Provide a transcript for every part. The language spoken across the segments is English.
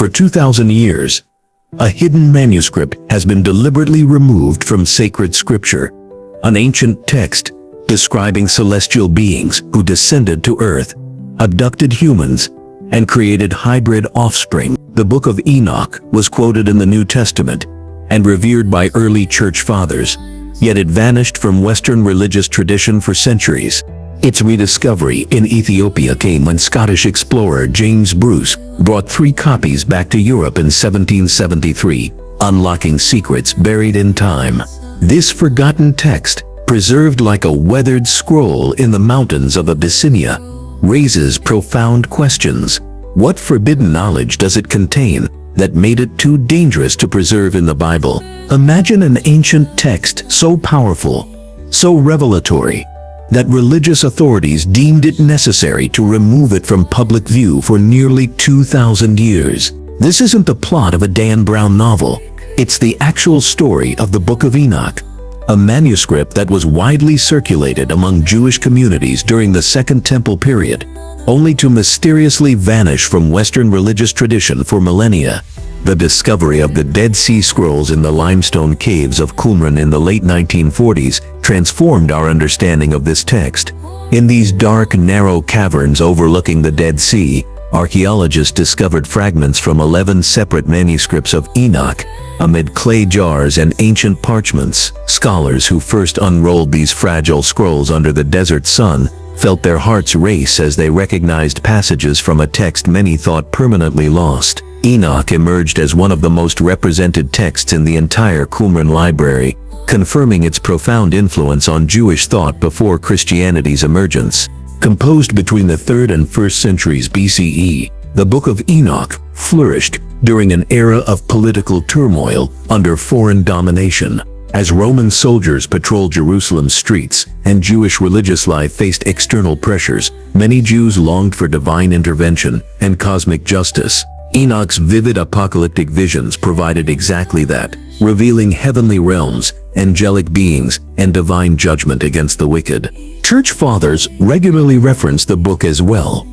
For 2,000 years, a hidden manuscript has been deliberately removed from sacred scripture, an ancient text describing celestial beings who descended to earth, abducted humans, and created hybrid offspring. The Book of Enoch was quoted in the New Testament and revered by early church fathers, yet it vanished from Western religious tradition for centuries. Its rediscovery in Ethiopia came when Scottish explorer James Bruce brought 3 copies back to Europe in 1773, unlocking secrets buried in time. This forgotten text, preserved like a weathered scroll in the mountains of Abyssinia, raises profound questions. What forbidden knowledge does it contain that made it too dangerous to preserve in the Bible? Imagine an ancient text so powerful, so revelatory, that religious authorities deemed it necessary to remove it from public view for nearly 2,000 years. This isn't the plot of a Dan Brown novel. It's the actual story of the Book of Enoch, a manuscript that was widely circulated among Jewish communities during the Second Temple period, only to mysteriously vanish from Western religious tradition for millennia. The discovery of the Dead Sea Scrolls in the limestone caves of Qumran in the late 1940s transformed our understanding of this text. In these dark, narrow caverns overlooking the Dead Sea, archaeologists discovered fragments from 11 separate manuscripts of Enoch amid clay jars and ancient parchments. Scholars who first unrolled these fragile scrolls under the desert sun felt their hearts race as they recognized passages from a text many thought permanently lost. Enoch emerged as one of the most represented texts in the entire Qumran library, confirming its profound influence on Jewish thought before Christianity's emergence. Composed between the 3rd and 1st centuries BCE, the Book of Enoch flourished during an era of political turmoil under foreign domination. As Roman soldiers patrolled Jerusalem's streets and Jewish religious life faced external pressures, many Jews longed for divine intervention and cosmic justice. Enoch's vivid apocalyptic visions provided exactly that, revealing heavenly realms, angelic beings, and divine judgment against the wicked. Church fathers regularly reference the book as well.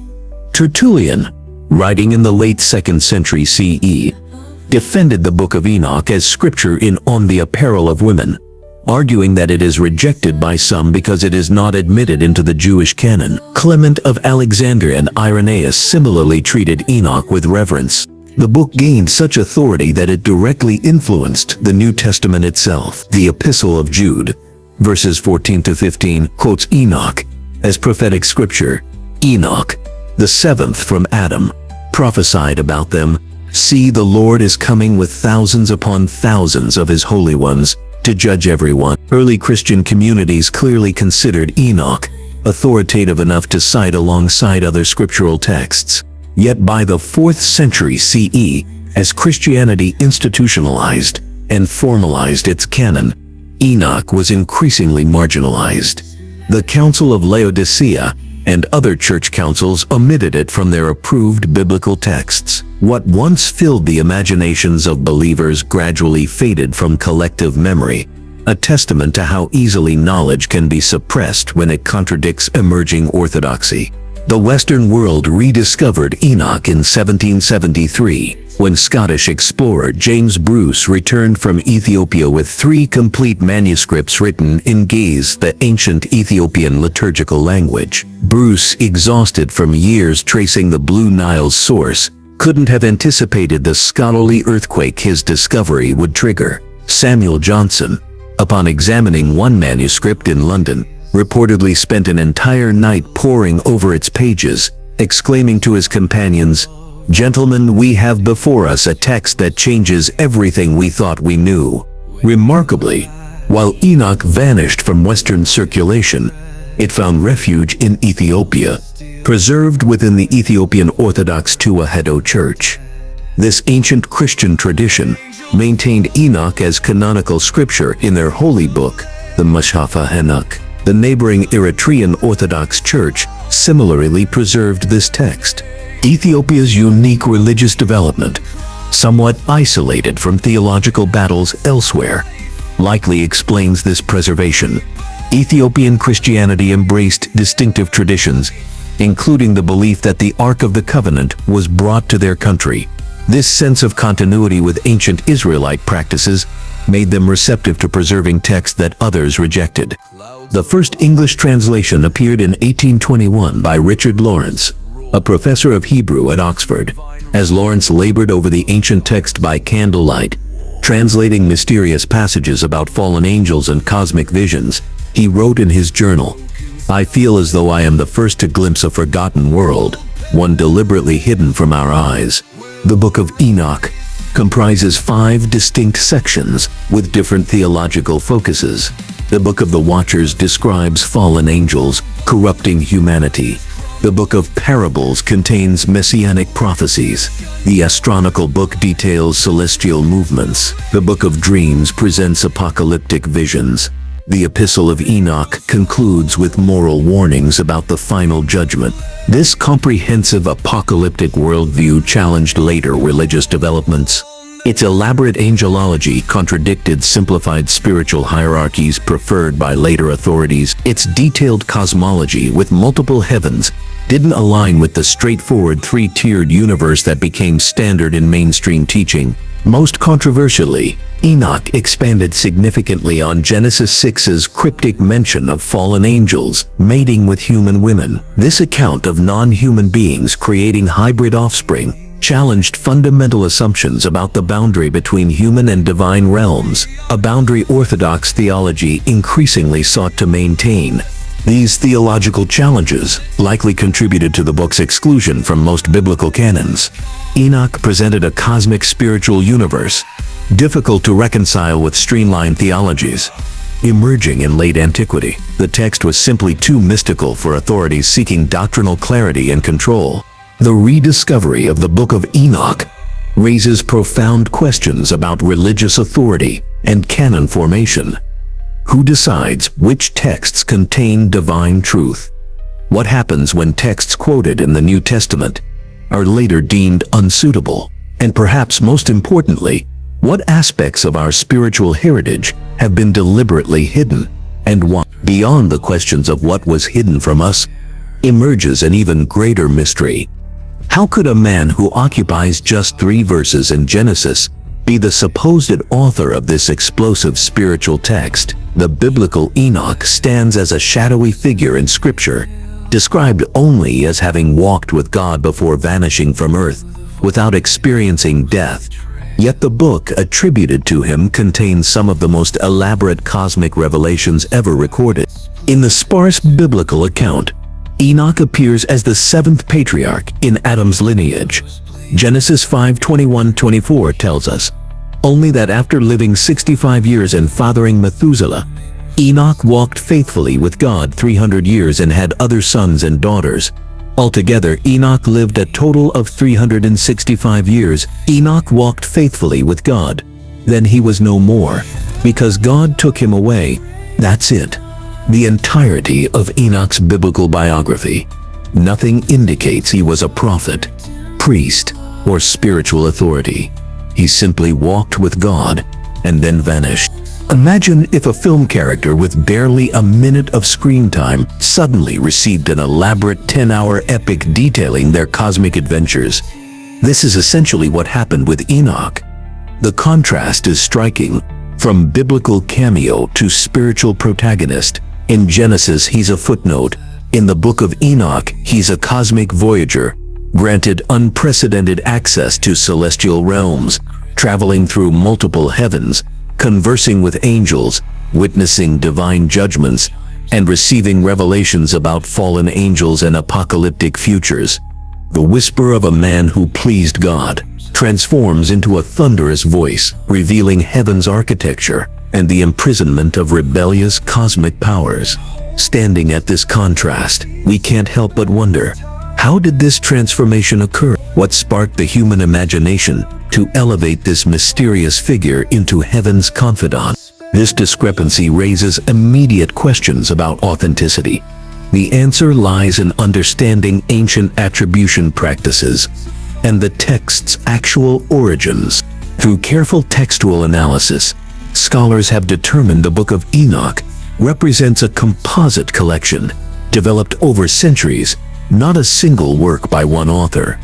Tertullian, writing in the late 2nd century CE, defended the Book of Enoch as scripture in On the Apparel of Women, arguing that it is rejected by some because it is not admitted into the Jewish canon. Clement of Alexandria and Irenaeus similarly treated Enoch with reverence. The book gained such authority that it directly influenced the New Testament itself. The Epistle of Jude, verses 14 to 15, quotes Enoch as prophetic scripture. Enoch, the 7th from Adam, prophesied about them, "See, the Lord is coming with thousands upon thousands of his holy ones to judge everyone." Early Christian communities clearly considered Enoch authoritative enough to cite alongside other scriptural texts. Yet by the 4th century CE, as Christianity institutionalized and formalized its canon, Enoch was increasingly marginalized. The Council of Laodicea and other church councils omitted it from their approved biblical texts. What once filled the imaginations of believers gradually faded from collective memory, a testament to how easily knowledge can be suppressed when it contradicts emerging orthodoxy. The Western world rediscovered Enoch in 1773, when Scottish explorer James Bruce returned from Ethiopia with 3 complete manuscripts written in Ge'ez, the ancient Ethiopian liturgical language. Bruce, exhausted from years tracing the Blue Nile's source, couldn't have anticipated the scholarly earthquake his discovery would trigger. Samuel Johnson, upon examining one manuscript in London, reportedly spent an entire night poring over its pages, exclaiming to his companions, "Gentlemen, we have before us a text that changes everything we thought we knew." Remarkably, while Enoch vanished from Western circulation, it found refuge in Ethiopia, preserved within the Ethiopian Orthodox Tewahedo Church. This ancient Christian tradition maintained Enoch as canonical scripture in their holy book, the Book of Enoch. The neighboring Eritrean Orthodox Church similarly preserved this text. Ethiopia's unique religious development, somewhat isolated from theological battles elsewhere, likely explains this preservation. Ethiopian Christianity embraced distinctive traditions, including the belief that the Ark of the Covenant was brought to their country, This sense of continuity with ancient Israelite practices made them receptive to preserving texts that others rejected. The first English translation appeared in 1821 by Richard Lawrence, a professor of Hebrew at Oxford. As Lawrence labored over the ancient text by candlelight, translating mysterious passages about fallen angels and cosmic visions, he wrote in his journal, "I feel as though I am the first to glimpse a forgotten world, one deliberately hidden from our eyes." The Book of Enoch comprises 5 distinct sections with different theological focuses. The Book of the Watchers describes fallen angels corrupting humanity. The Book of Parables contains messianic prophecies. The astronomical book details celestial movements. The Book of Dreams presents apocalyptic visions. The Epistle of Enoch concludes with moral warnings about the final judgment. This comprehensive apocalyptic worldview challenged later religious developments. Its elaborate angelology contradicted simplified spiritual hierarchies preferred by later authorities. Its detailed cosmology with multiple heavens didn't align with the straightforward 3-tiered universe that became standard in mainstream teaching. Most controversially, Enoch expanded significantly on Genesis 6's cryptic mention of fallen angels mating with human women. This account of non-human beings creating hybrid offspring challenged fundamental assumptions about the boundary between human and divine realms, a boundary Orthodox theology increasingly sought to maintain. These theological challenges likely contributed to the book's exclusion from most biblical canons. Enoch presented a cosmic spiritual universe, difficult to reconcile with streamlined theologies. Emerging in late antiquity, the text was simply too mystical for authorities seeking doctrinal clarity and control. The rediscovery of the Book of Enoch raises profound questions about religious authority and canon formation. Who decides which texts contain divine truth? What happens when texts quoted in the New Testament are later deemed unsuitable? And perhaps most importantly, what aspects of our spiritual heritage have been deliberately hidden, and why? Beyond the questions of what was hidden from us, emerges an even greater mystery. How could a man who occupies just 3 verses in Genesis be the supposed author of this explosive spiritual text? The biblical Enoch stands as a shadowy figure in Scripture, described only as having walked with God before vanishing from earth, without experiencing death. Yet the book attributed to him contains some of the most elaborate cosmic revelations ever recorded. In the sparse biblical account, Enoch appears as the 7th patriarch in Adam's lineage. Genesis 5:21-24 tells us, only that after living 65 years and fathering Methuselah, Enoch walked faithfully with God 300 years and had other sons and daughters. Altogether, Enoch lived a total of 365 years. Enoch walked faithfully with God. Then he was no more, because God took him away. That's it. The entirety of Enoch's biblical biography. Nothing indicates he was a prophet, priest, or spiritual authority. He simply walked with God and then vanished. Imagine if a film character with barely a minute of screen time suddenly received an elaborate 10-hour epic detailing their cosmic adventures. This is essentially what happened with Enoch. The contrast is striking. From biblical cameo to spiritual protagonist. In Genesis, he's a footnote. In the Book of Enoch, he's a cosmic voyager, granted unprecedented access to celestial realms, traveling through multiple heavens, conversing with angels, witnessing divine judgments, and receiving revelations about fallen angels and apocalyptic futures. The whisper of a man who pleased God transforms into a thunderous voice, revealing heaven's architecture and the imprisonment of rebellious cosmic powers. Standing at this contrast, we can't help but wonder, how did this transformation occur? What sparked the human imagination to elevate this mysterious figure into heaven's confidant? This discrepancy raises immediate questions about authenticity. The answer lies in understanding ancient attribution practices and the text's actual origins. Through careful textual analysis, scholars have determined the Book of Enoch represents a composite collection developed over centuries, not a single work by one author.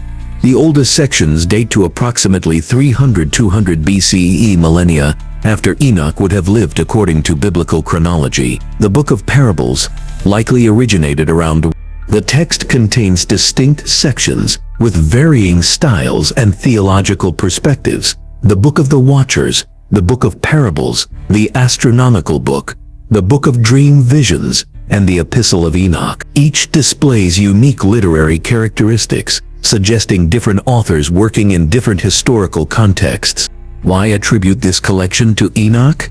The oldest sections date to approximately 300-200 BCE, millennia after Enoch would have lived according to biblical chronology. The Book of Parables likely originated around. The text contains distinct sections with varying styles and theological perspectives. The Book of the Watchers, the Book of Parables, the Astronomical Book, the Book of Dream Visions, and the Epistle of Enoch. Each displays unique literary characteristics, suggesting different authors working in different historical contexts. Why attribute this collection to Enoch?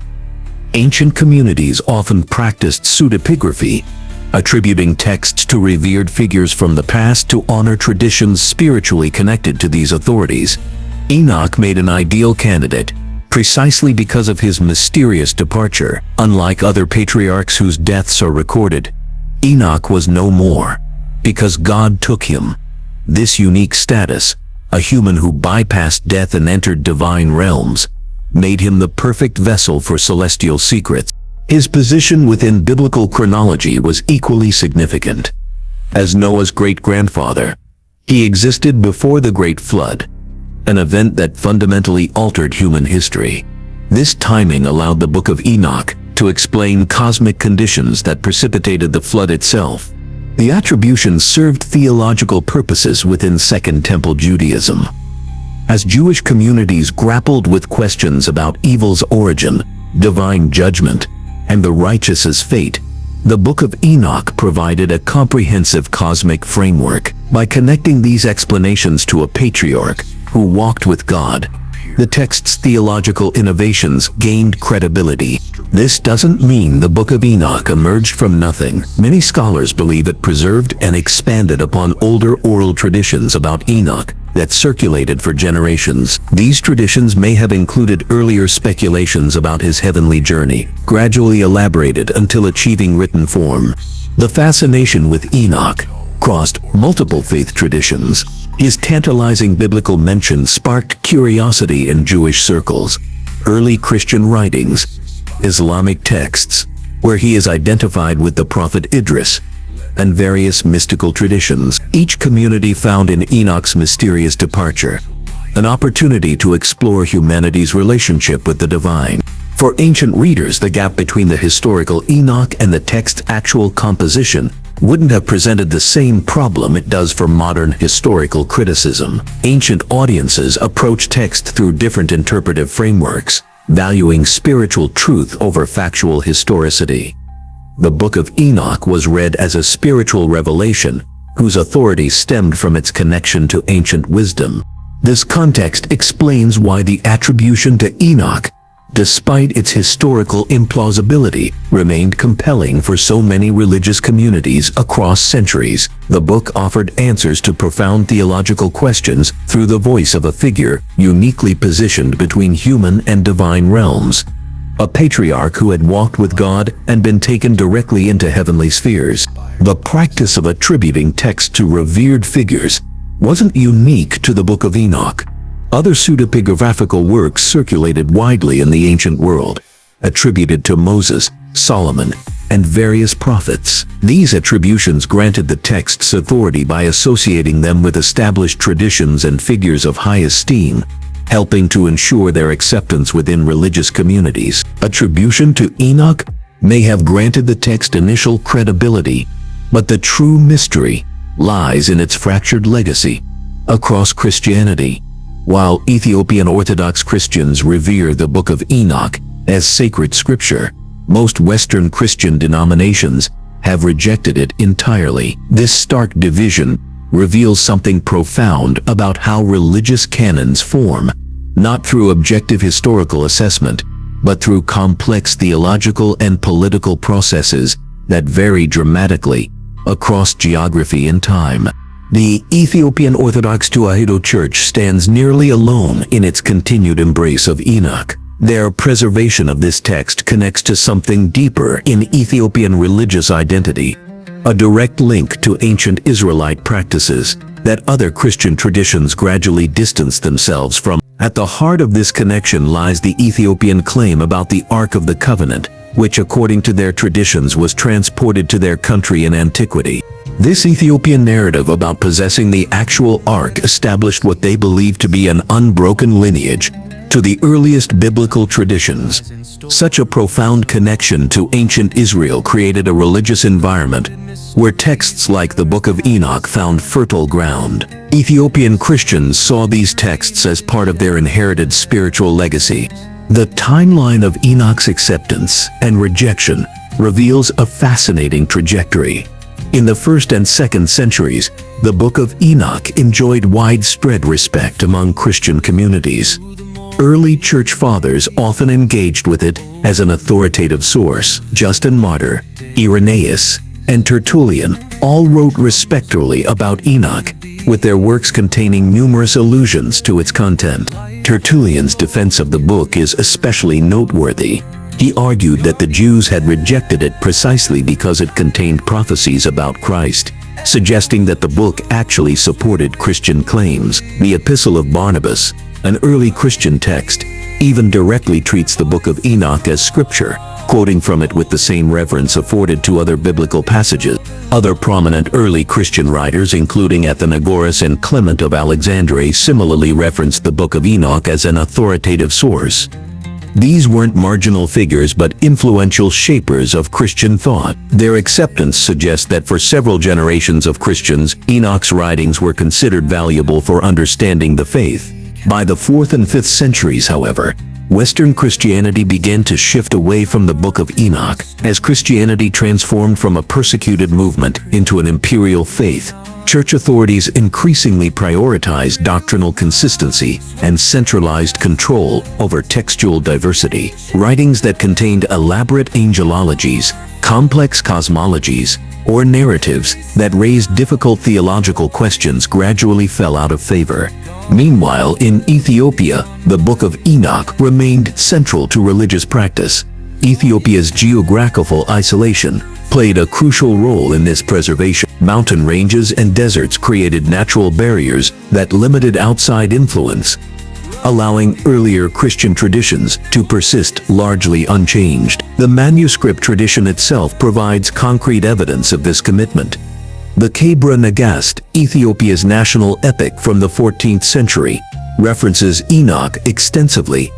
Ancient communities often practiced pseudepigraphy, attributing texts to revered figures from the past to honor traditions spiritually connected to these authorities. Enoch made an ideal candidate, precisely because of his mysterious departure. Unlike other patriarchs whose deaths are recorded, Enoch was no more, because God took him. This unique status, a human who bypassed death and entered divine realms, made him the perfect vessel for celestial secrets. His position within biblical chronology was equally significant. As Noah's great-grandfather, he existed before the Great Flood, an event that fundamentally altered human history. This timing allowed the Book of Enoch to explain cosmic conditions that precipitated the flood itself. The attribution served theological purposes within Second Temple Judaism. As Jewish communities grappled with questions about evil's origin, divine judgment, and the righteous's fate, the Book of Enoch provided a comprehensive cosmic framework. By connecting these explanations to a patriarch who walked with God, the text's theological innovations gained credibility. This doesn't mean the Book of Enoch emerged from nothing. Many scholars believe it preserved and expanded upon older oral traditions about Enoch that circulated for generations. These traditions may have included earlier speculations about his heavenly journey, gradually elaborated until achieving written form. The fascination with Enoch crossed multiple faith traditions. His tantalizing biblical mention sparked curiosity in Jewish circles. Early Christian writings, Islamic texts, where he is identified with the prophet Idris, and various mystical traditions. Each community found in Enoch's mysterious departure an opportunity to explore humanity's relationship with the divine. For ancient readers, the gap between the historical Enoch and the text's actual composition wouldn't have presented the same problem it does for modern historical criticism. Ancient audiences approach text through different interpretive frameworks, valuing spiritual truth over factual historicity. The Book of Enoch was read as a spiritual revelation, whose authority stemmed from its connection to ancient wisdom. This context explains why the attribution to Enoch, despite its historical implausibility, remained compelling for so many religious communities across centuries. The book offered answers to profound theological questions through the voice of a figure uniquely positioned between human and divine realms. A patriarch who had walked with God and been taken directly into heavenly spheres. The practice of attributing text to revered figures wasn't unique to the Book of Enoch. Other pseudepigraphical works circulated widely in the ancient world, attributed to Moses, Solomon, and various prophets. These attributions granted the text's authority by associating them with established traditions and figures of high esteem, helping to ensure their acceptance within religious communities. Attribution to Enoch may have granted the text initial credibility, but the true mystery lies in its fractured legacy across Christianity. While Ethiopian Orthodox Christians revere the Book of Enoch as sacred scripture, most Western Christian denominations have rejected it entirely. This stark division reveals something profound about how religious canons form, not through objective historical assessment, but through complex theological and political processes that vary dramatically across geography and time. The Ethiopian Orthodox Tewahedo Church stands nearly alone in its continued embrace of Enoch. Their preservation of this text connects to something deeper in Ethiopian religious identity, a direct link to ancient Israelite practices that other Christian traditions gradually distance themselves from. At the heart of this connection lies the Ethiopian claim about the Ark of the Covenant, which according to their traditions was transported to their country in antiquity. This Ethiopian narrative about possessing the actual ark established what they believed to be an unbroken lineage to the earliest biblical traditions. Such a profound connection to ancient Israel created a religious environment where texts like the Book of Enoch found fertile ground. Ethiopian Christians saw these texts as part of their inherited spiritual legacy. The timeline of Enoch's acceptance and rejection reveals a fascinating trajectory. In the 1st and 2nd centuries, the Book of Enoch enjoyed widespread respect among Christian communities. Early church fathers often engaged with it as an authoritative source. Justin Martyr, Irenaeus, and Tertullian all wrote respectfully about Enoch, with their works containing numerous allusions to its content. Tertullian's defense of the book is especially noteworthy. He argued that the Jews had rejected it precisely because it contained prophecies about Christ, suggesting that the book actually supported Christian claims. The Epistle of Barnabas, an early Christian text, even directly treats the Book of Enoch as scripture, quoting from it with the same reverence afforded to other biblical passages. Other prominent early Christian writers, including Athenagoras and Clement of Alexandria, similarly referenced the Book of Enoch as an authoritative source. These weren't marginal figures but influential shapers of Christian thought. Their acceptance suggests that for several generations of Christians, Enoch's writings were considered valuable for understanding the faith. By the 4th and 5th centuries, however, Western Christianity began to shift away from the Book of Enoch as Christianity transformed from a persecuted movement into an imperial faith. Church authorities increasingly prioritized doctrinal consistency and centralized control over textual diversity. Writings that contained elaborate angelologies, complex cosmologies, or narratives that raised difficult theological questions gradually fell out of favor. Meanwhile, in Ethiopia, the Book of Enoch remained central to religious practice. Ethiopia's geographical isolation played a crucial role in this preservation. Mountain ranges and deserts created natural barriers that limited outside influence, allowing earlier Christian traditions to persist largely unchanged. The manuscript tradition itself provides concrete evidence of this commitment. The Kebra Nagast, Ethiopia's national epic from the 14th century, references Enoch extensively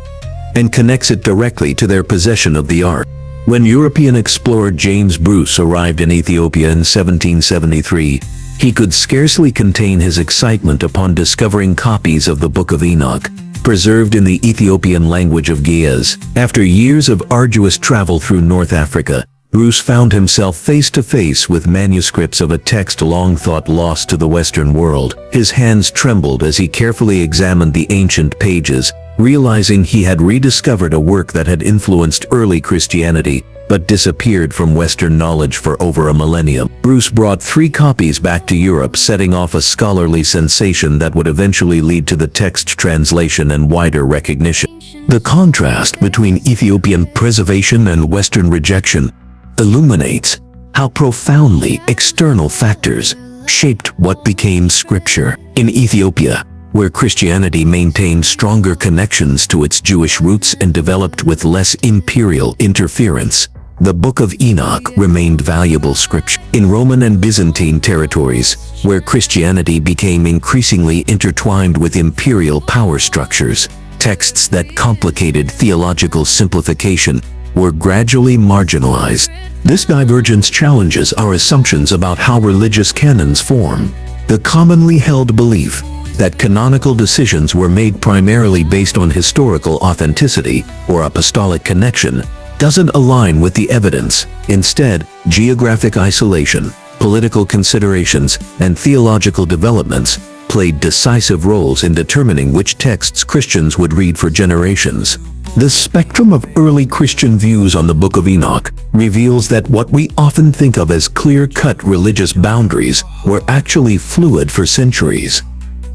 and connects it directly to their possession of the ark. When European explorer James Bruce arrived in Ethiopia in 1773, he could scarcely contain his excitement upon discovering copies of the Book of Enoch, preserved in the Ethiopian language of Ge'ez. After years of arduous travel through North Africa, Bruce found himself face to face with manuscripts of a text long thought lost to the Western world. His hands trembled as he carefully examined the ancient pages, realizing he had rediscovered a work that had influenced early Christianity, but disappeared from Western knowledge for over a millennium. Bruce brought 3 copies back to Europe, setting off a scholarly sensation that would eventually lead to the text translation and wider recognition. The contrast between Ethiopian preservation and Western rejection illuminates how profoundly external factors shaped what became scripture. In Ethiopia, where Christianity maintained stronger connections to its Jewish roots and developed with less imperial interference, the Book of Enoch remained valuable scripture. In Roman and Byzantine territories, where Christianity became increasingly intertwined with imperial power structures, texts that complicated theological simplification were gradually marginalized. This divergence challenges our assumptions about how religious canons form. The commonly held belief that canonical decisions were made primarily based on historical authenticity or apostolic connection doesn't align with the evidence. Instead, geographic isolation, political considerations, and theological developments played decisive roles in determining which texts Christians would read for generations. The spectrum of early Christian views on the Book of Enoch reveals that what we often think of as clear-cut religious boundaries were actually fluid for centuries.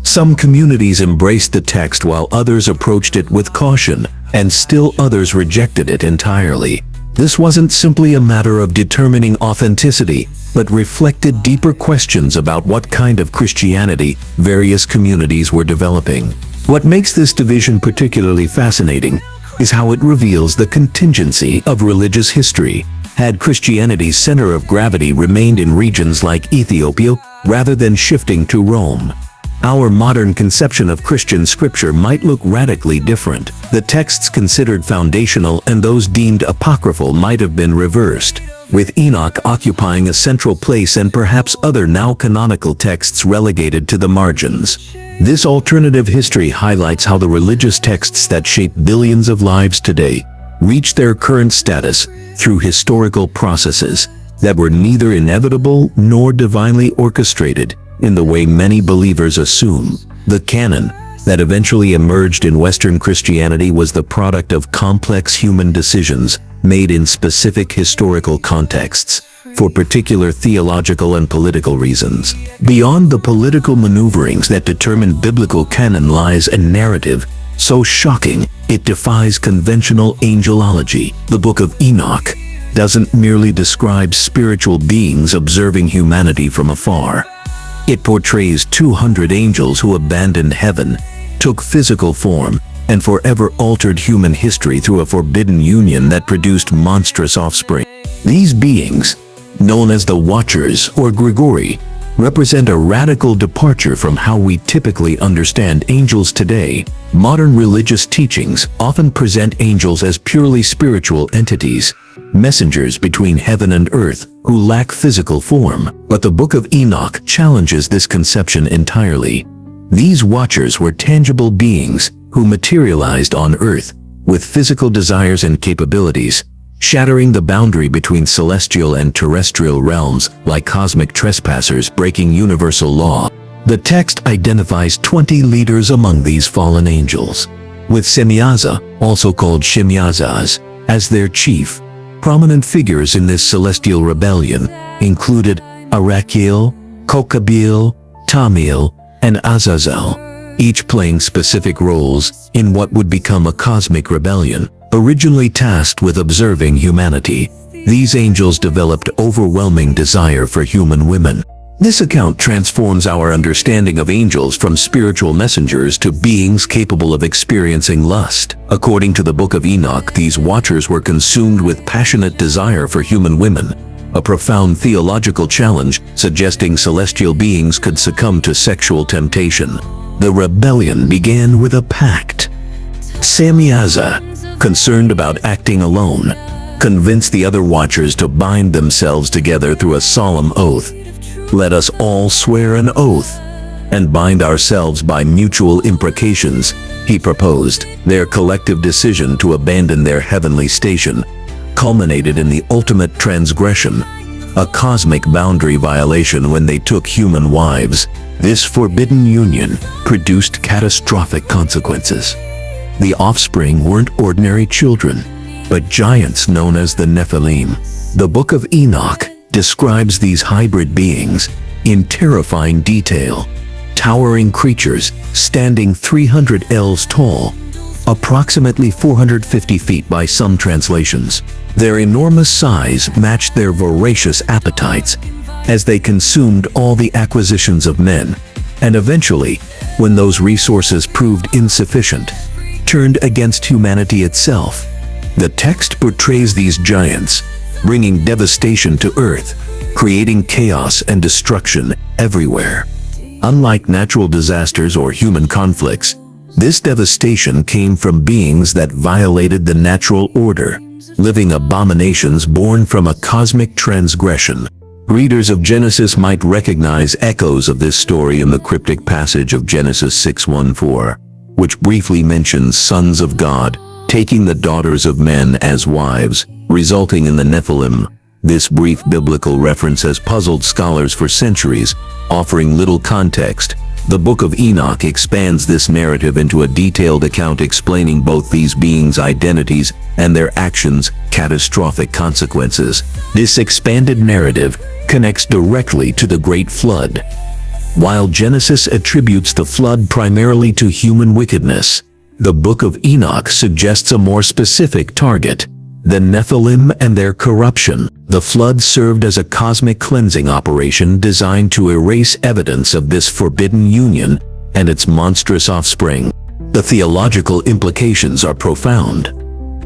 Some communities embraced the text while others approached it with caution, and still others rejected it entirely. This wasn't simply a matter of determining authenticity, but reflected deeper questions about what kind of Christianity various communities were developing. What makes this division particularly fascinating is how it reveals the contingency of religious history. Had Christianity's center of gravity remained in regions like Ethiopia rather than shifting to Rome, our modern conception of Christian scripture might look radically different. The texts considered foundational and those deemed apocryphal might have been reversed, with Enoch occupying a central place and perhaps other now canonical texts relegated to the margins. This alternative history highlights how the religious texts that shape billions of lives today reached their current status through historical processes that were neither inevitable nor divinely orchestrated in the way many believers assume. The canon that eventually emerged in Western Christianity was the product of complex human decisions made in specific historical contexts for particular theological and political reasons. Beyond the political maneuverings that determine biblical canon lies a narrative so shocking it defies conventional angelology. The Book of Enoch doesn't merely describe spiritual beings observing humanity from afar. It portrays 200 angels who abandoned heaven, took physical form, and forever altered human history through a forbidden union that produced monstrous offspring. These beings, known as the Watchers or Grigori, represent a radical departure from how we typically understand angels today. Modern religious teachings often present angels as purely spiritual entities, messengers between heaven and earth who lack physical form. But the Book of Enoch challenges this conception entirely. These Watchers were tangible beings who materialized on earth with physical desires and capabilities, shattering the boundary between celestial and terrestrial realms like cosmic trespassers breaking universal law. The text identifies 20 leaders among these fallen angels, with Semyaza, also called Shimyazaz, as their chief. Prominent figures in this celestial rebellion included Arakiel, Kokabil, Tamil, and Azazel, each playing specific roles in what would become a cosmic rebellion. Originally tasked with observing humanity, these angels developed overwhelming desire for human women. This account transforms our understanding of angels from spiritual messengers to beings capable of experiencing lust. According to the Book of Enoch, these Watchers were consumed with passionate desire for human women, a profound theological challenge suggesting celestial beings could succumb to sexual temptation. The rebellion began with a pact. Semyaza, concerned about acting alone, convinced the other Watchers to bind themselves together through a solemn oath. "Let us all swear an oath and bind ourselves by mutual imprecations," he proposed. Their collective decision to abandon their heavenly station culminated in the ultimate transgression, a cosmic boundary violation when they took human wives. This forbidden union produced catastrophic consequences. The offspring weren't ordinary children, but giants known as the Nephilim. The Book of Enoch describes these hybrid beings in terrifying detail. Towering creatures standing 300 ells tall, approximately 450 feet by some translations. Their enormous size matched their voracious appetites as they consumed all the acquisitions of men, and eventually, when those resources proved insufficient, turned against humanity itself. The text portrays these giants, bringing devastation to Earth, creating chaos and destruction everywhere. Unlike natural disasters or human conflicts, this devastation came from beings that violated the natural order, living abominations born from a cosmic transgression. Readers of Genesis might recognize echoes of this story in the cryptic passage of Genesis 6:1-4. which briefly mentions sons of God taking the daughters of men as wives, resulting in the Nephilim. This brief biblical reference has puzzled scholars for centuries, offering little context. The Book of Enoch expands this narrative into a detailed account explaining both these beings' identities and their actions' catastrophic consequences. This expanded narrative connects directly to the Great Flood. While Genesis attributes the flood primarily to human wickedness, the Book of Enoch suggests a more specific target: the Nephilim and their corruption. The flood served as a cosmic cleansing operation designed to erase evidence of this forbidden union and its monstrous offspring. The theological implications are profound.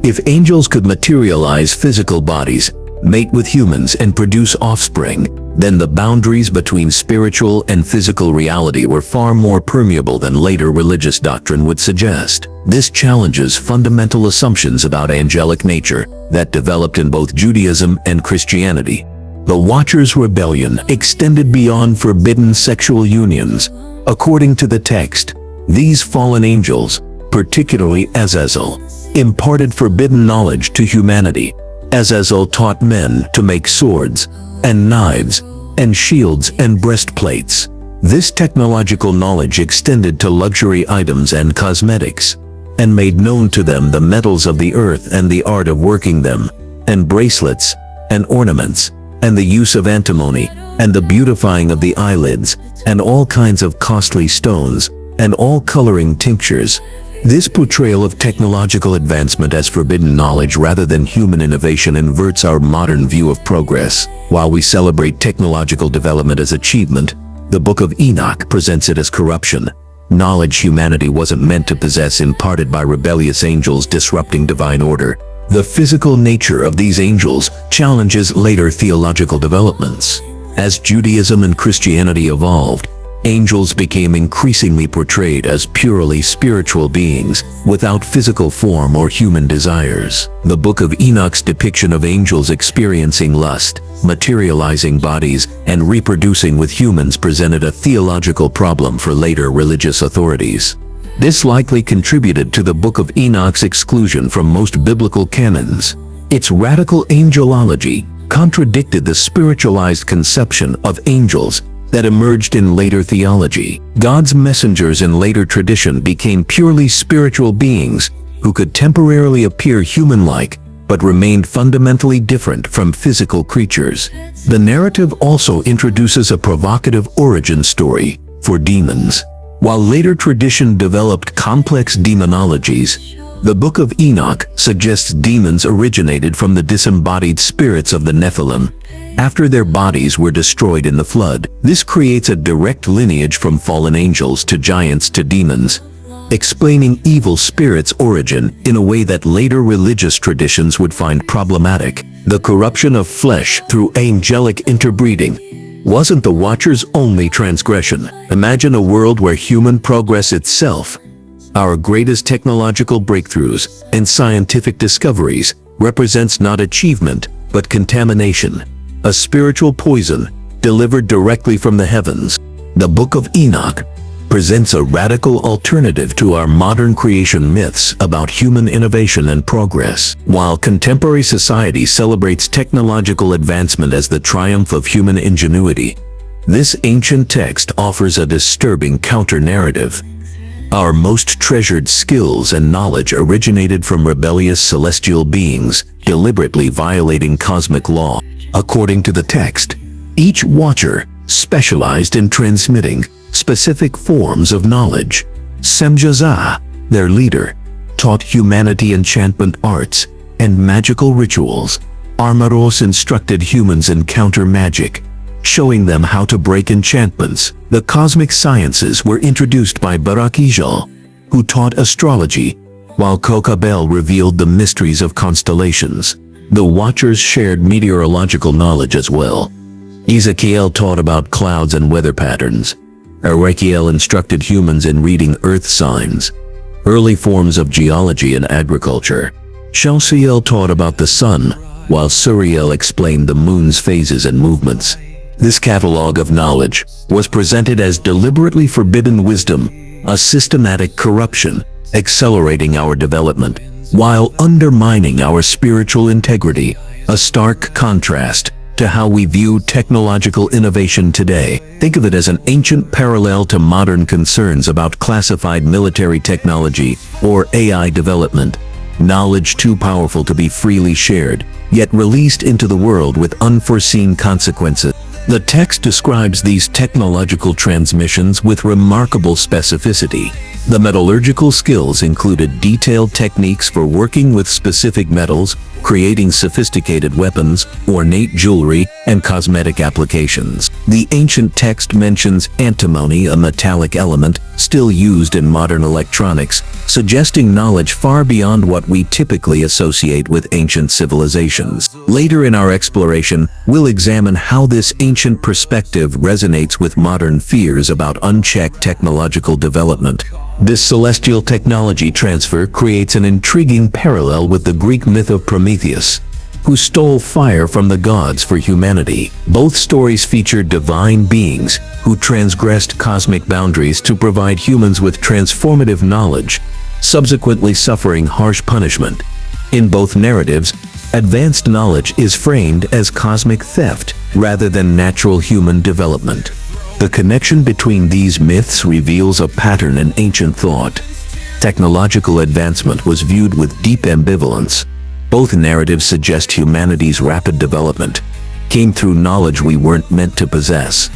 If angels could materialize physical bodies, mate with humans and produce offspring, then the boundaries between spiritual and physical reality were far more permeable than later religious doctrine would suggest. This challenges fundamental assumptions about angelic nature that developed in both Judaism and Christianity. The Watchers' rebellion extended beyond forbidden sexual unions. According to the text, these fallen angels, particularly Azazel, imparted forbidden knowledge to humanity. Azazel taught men to make swords and knives and shields and breastplates. This technological knowledge extended to luxury items and cosmetics, and made known to them the metals of the earth and the art of working them, and bracelets and ornaments, and the use of antimony, and the beautifying of the eyelids, and all kinds of costly stones, and all coloring tinctures. This portrayal of technological advancement as forbidden knowledge rather than human innovation inverts our modern view of progress. While we celebrate technological development as achievement, the Book of Enoch presents it as corruption. Knowledge humanity wasn't meant to possess, imparted by rebellious angels disrupting divine order. The physical nature of these angels challenges later theological developments. As Judaism and Christianity evolved, angels became increasingly portrayed as purely spiritual beings, without physical form or human desires. The Book of Enoch's depiction of angels experiencing lust, materializing bodies, and reproducing with humans presented a theological problem for later religious authorities. This likely contributed to the Book of Enoch's exclusion from most biblical canons. Its radical angelology contradicted the spiritualized conception of angels that emerged in later theology. God's messengers in later tradition became purely spiritual beings who could temporarily appear human-like but remained fundamentally different from physical creatures. The narrative also introduces a provocative origin story for demons. While later tradition developed complex demonologies, the Book of Enoch suggests demons originated from the disembodied spirits of the Nephilim after their bodies were destroyed in the flood. This creates a direct lineage from fallen angels to giants to demons, explaining evil spirits' origin in a way that later religious traditions would find problematic. The corruption of flesh through angelic interbreeding wasn't the Watchers' only transgression. Imagine a world where human progress itself, our greatest technological breakthroughs and scientific discoveries, represents not achievement but contamination, a spiritual poison delivered directly from the heavens. The Book of Enoch presents a radical alternative to our modern creation myths about human innovation and progress. While contemporary society celebrates technological advancement as the triumph of human ingenuity, this ancient text offers a disturbing counter-narrative. Our most treasured skills and knowledge originated from rebellious celestial beings, deliberately violating cosmic law. According to the text, each Watcher specialized in transmitting specific forms of knowledge. Semjaza, their leader, taught humanity enchantment arts and magical rituals. Armaros instructed humans in counter magic, showing them how to break enchantments. The cosmic sciences were introduced by Barakijal, who taught astrology, while Kokabel revealed the mysteries of constellations. The Watchers shared meteorological knowledge as well. Ezekiel taught about clouds and weather patterns. Ezekiel instructed humans in reading earth signs, early forms of geology and agriculture. Shalsiel taught about the sun, while Suriel explained the moon's phases and movements. This catalog of knowledge was presented as deliberately forbidden wisdom, a systematic corruption, accelerating our development, while undermining our spiritual integrity, a stark contrast to how we view technological innovation today. Think of it as an ancient parallel to modern concerns about classified military technology or AI development. Knowledge too powerful to be freely shared, yet released into the world with unforeseen consequences. The text describes these technological transmissions with remarkable specificity. The metallurgical skills included detailed techniques for working with specific metals, creating sophisticated weapons, ornate jewelry, and cosmetic applications. The ancient text mentions antimony, a metallic element still used in modern electronics, suggesting knowledge far beyond what we typically associate with ancient civilizations. Later in our exploration, we'll examine how this ancient perspective resonates with modern fears about unchecked technological development. This celestial technology transfer creates an intriguing parallel with the Greek myth of Prometheus, who stole fire from the gods for humanity. Both stories feature divine beings who transgressed cosmic boundaries to provide humans with transformative knowledge, subsequently suffering harsh punishment. In both narratives, advanced knowledge is framed as cosmic theft rather than natural human development. The connection between these myths reveals a pattern in ancient thought. Technological advancement was viewed with deep ambivalence. Both narratives suggest humanity's rapid development came through knowledge we weren't meant to possess,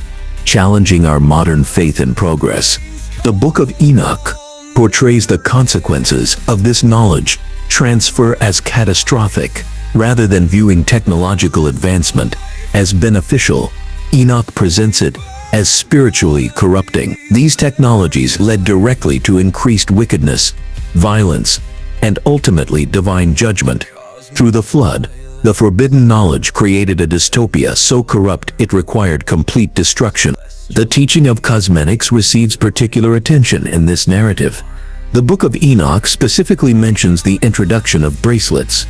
challenging our modern faith in progress. The Book of Enoch portrays the consequences of this knowledge transfer as catastrophic. Rather than viewing technological advancement as beneficial, Enoch presents it as spiritually corrupting. These technologies led directly to increased wickedness, violence, and ultimately divine judgment. Through the flood, the forbidden knowledge created a dystopia so corrupt it required complete destruction. The teaching of cosmetics receives particular attention in this narrative. The Book of Enoch specifically mentions the introduction of bracelets,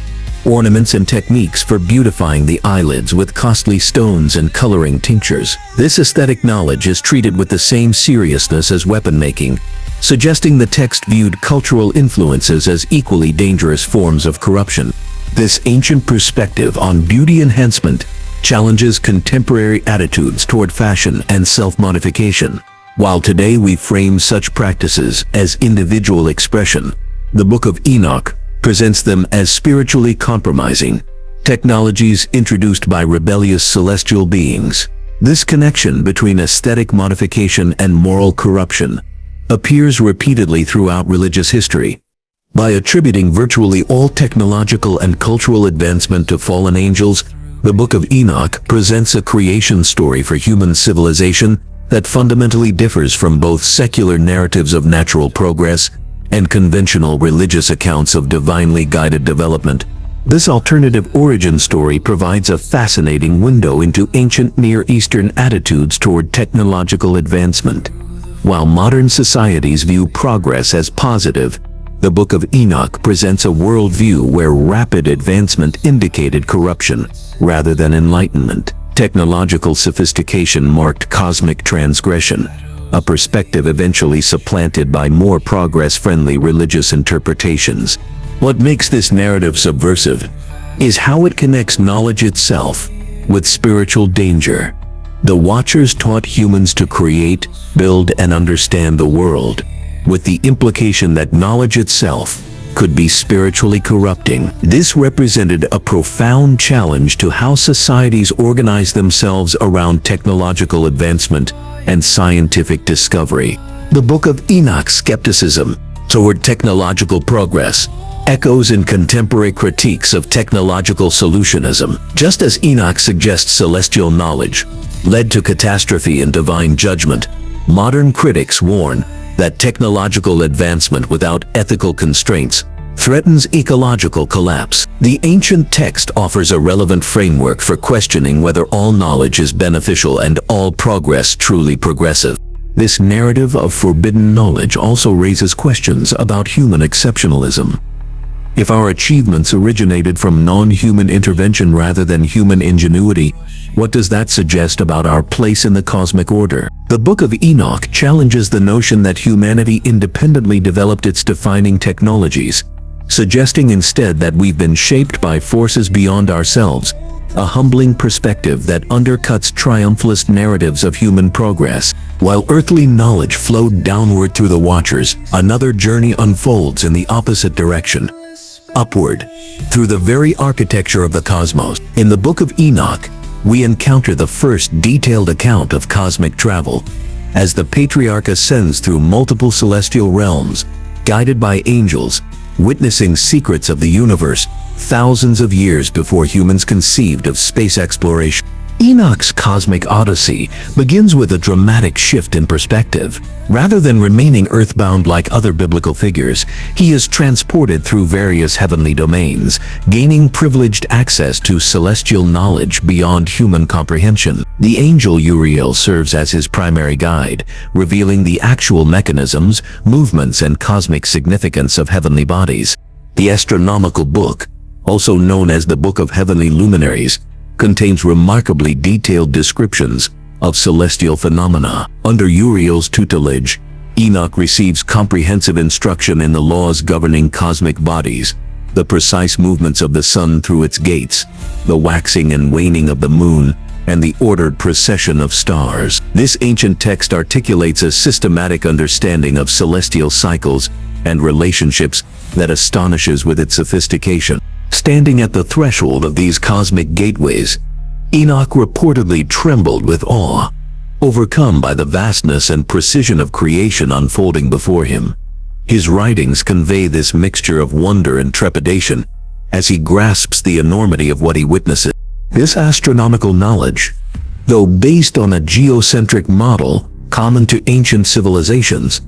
ornaments and techniques for beautifying the eyelids with costly stones and coloring tinctures. This aesthetic knowledge is treated with the same seriousness as weapon making, suggesting the text viewed cultural influences as equally dangerous forms of corruption. This ancient perspective on beauty enhancement challenges contemporary attitudes toward fashion and self-modification. While today we frame such practices as individual expression, the Book of Enoch presents them as spiritually compromising technologies introduced by rebellious celestial beings. This connection between aesthetic modification and moral corruption appears repeatedly throughout religious history. By attributing virtually all technological and cultural advancement to fallen angels, the Book of Enoch presents a creation story for human civilization that fundamentally differs from both secular narratives of natural progress and conventional religious accounts of divinely guided development. This alternative origin story provides a fascinating window into ancient Near Eastern attitudes toward technological advancement. While modern societies view progress as positive, the Book of Enoch presents a worldview where rapid advancement indicated corruption rather than enlightenment. Technological sophistication marked cosmic transgression, a perspective eventually supplanted by more progress-friendly religious interpretations. What makes this narrative subversive is how it connects knowledge itself with spiritual danger. The Watchers taught humans to create, build, and understand the world, with the implication that knowledge itself could be spiritually corrupting. This represented a profound challenge to how societies organize themselves around technological advancement and scientific discovery. The Book of Enoch's skepticism toward technological progress echoes in contemporary critiques of technological solutionism. Just as Enoch suggests celestial knowledge led to catastrophe and divine judgment, modern critics warn that technological advancement without ethical constraints threatens ecological collapse. The ancient text offers a relevant framework for questioning whether all knowledge is beneficial and all progress truly progressive. This narrative of forbidden knowledge also raises questions about human exceptionalism. If our achievements originated from non-human intervention rather than human ingenuity, what does that suggest about our place in the cosmic order? The Book of Enoch challenges the notion that humanity independently developed its defining technologies, suggesting instead that we've been shaped by forces beyond ourselves, a humbling perspective that undercuts triumphalist narratives of human progress. While earthly knowledge flowed downward through the Watchers, another journey unfolds in the opposite direction, upward, through the very architecture of the cosmos. In the Book of Enoch, we encounter the first detailed account of cosmic travel, as the patriarch ascends through multiple celestial realms, guided by angels, witnessing secrets of the universe thousands of years before humans conceived of space exploration. Enoch's cosmic odyssey begins with a dramatic shift in perspective. Rather than remaining earthbound like other biblical figures, he is transported through various heavenly domains, gaining privileged access to celestial knowledge beyond human comprehension. The angel Uriel serves as his primary guide, revealing the actual mechanisms, movements, and cosmic significance of heavenly bodies. The astronomical book, also known as the Book of Heavenly Luminaries, contains remarkably detailed descriptions of celestial phenomena. Under Uriel's tutelage, Enoch receives comprehensive instruction in the laws governing cosmic bodies, the precise movements of the sun through its gates, the waxing and waning of the moon, and the ordered procession of stars. This ancient text articulates a systematic understanding of celestial cycles and relationships that astonishes with its sophistication. Standing at the threshold of these cosmic gateways, Enoch reportedly trembled with awe, overcome by the vastness and precision of creation unfolding before him. His writings convey this mixture of wonder and trepidation as he grasps the enormity of what he witnesses. This astronomical knowledge, though based on a geocentric model common to ancient civilizations,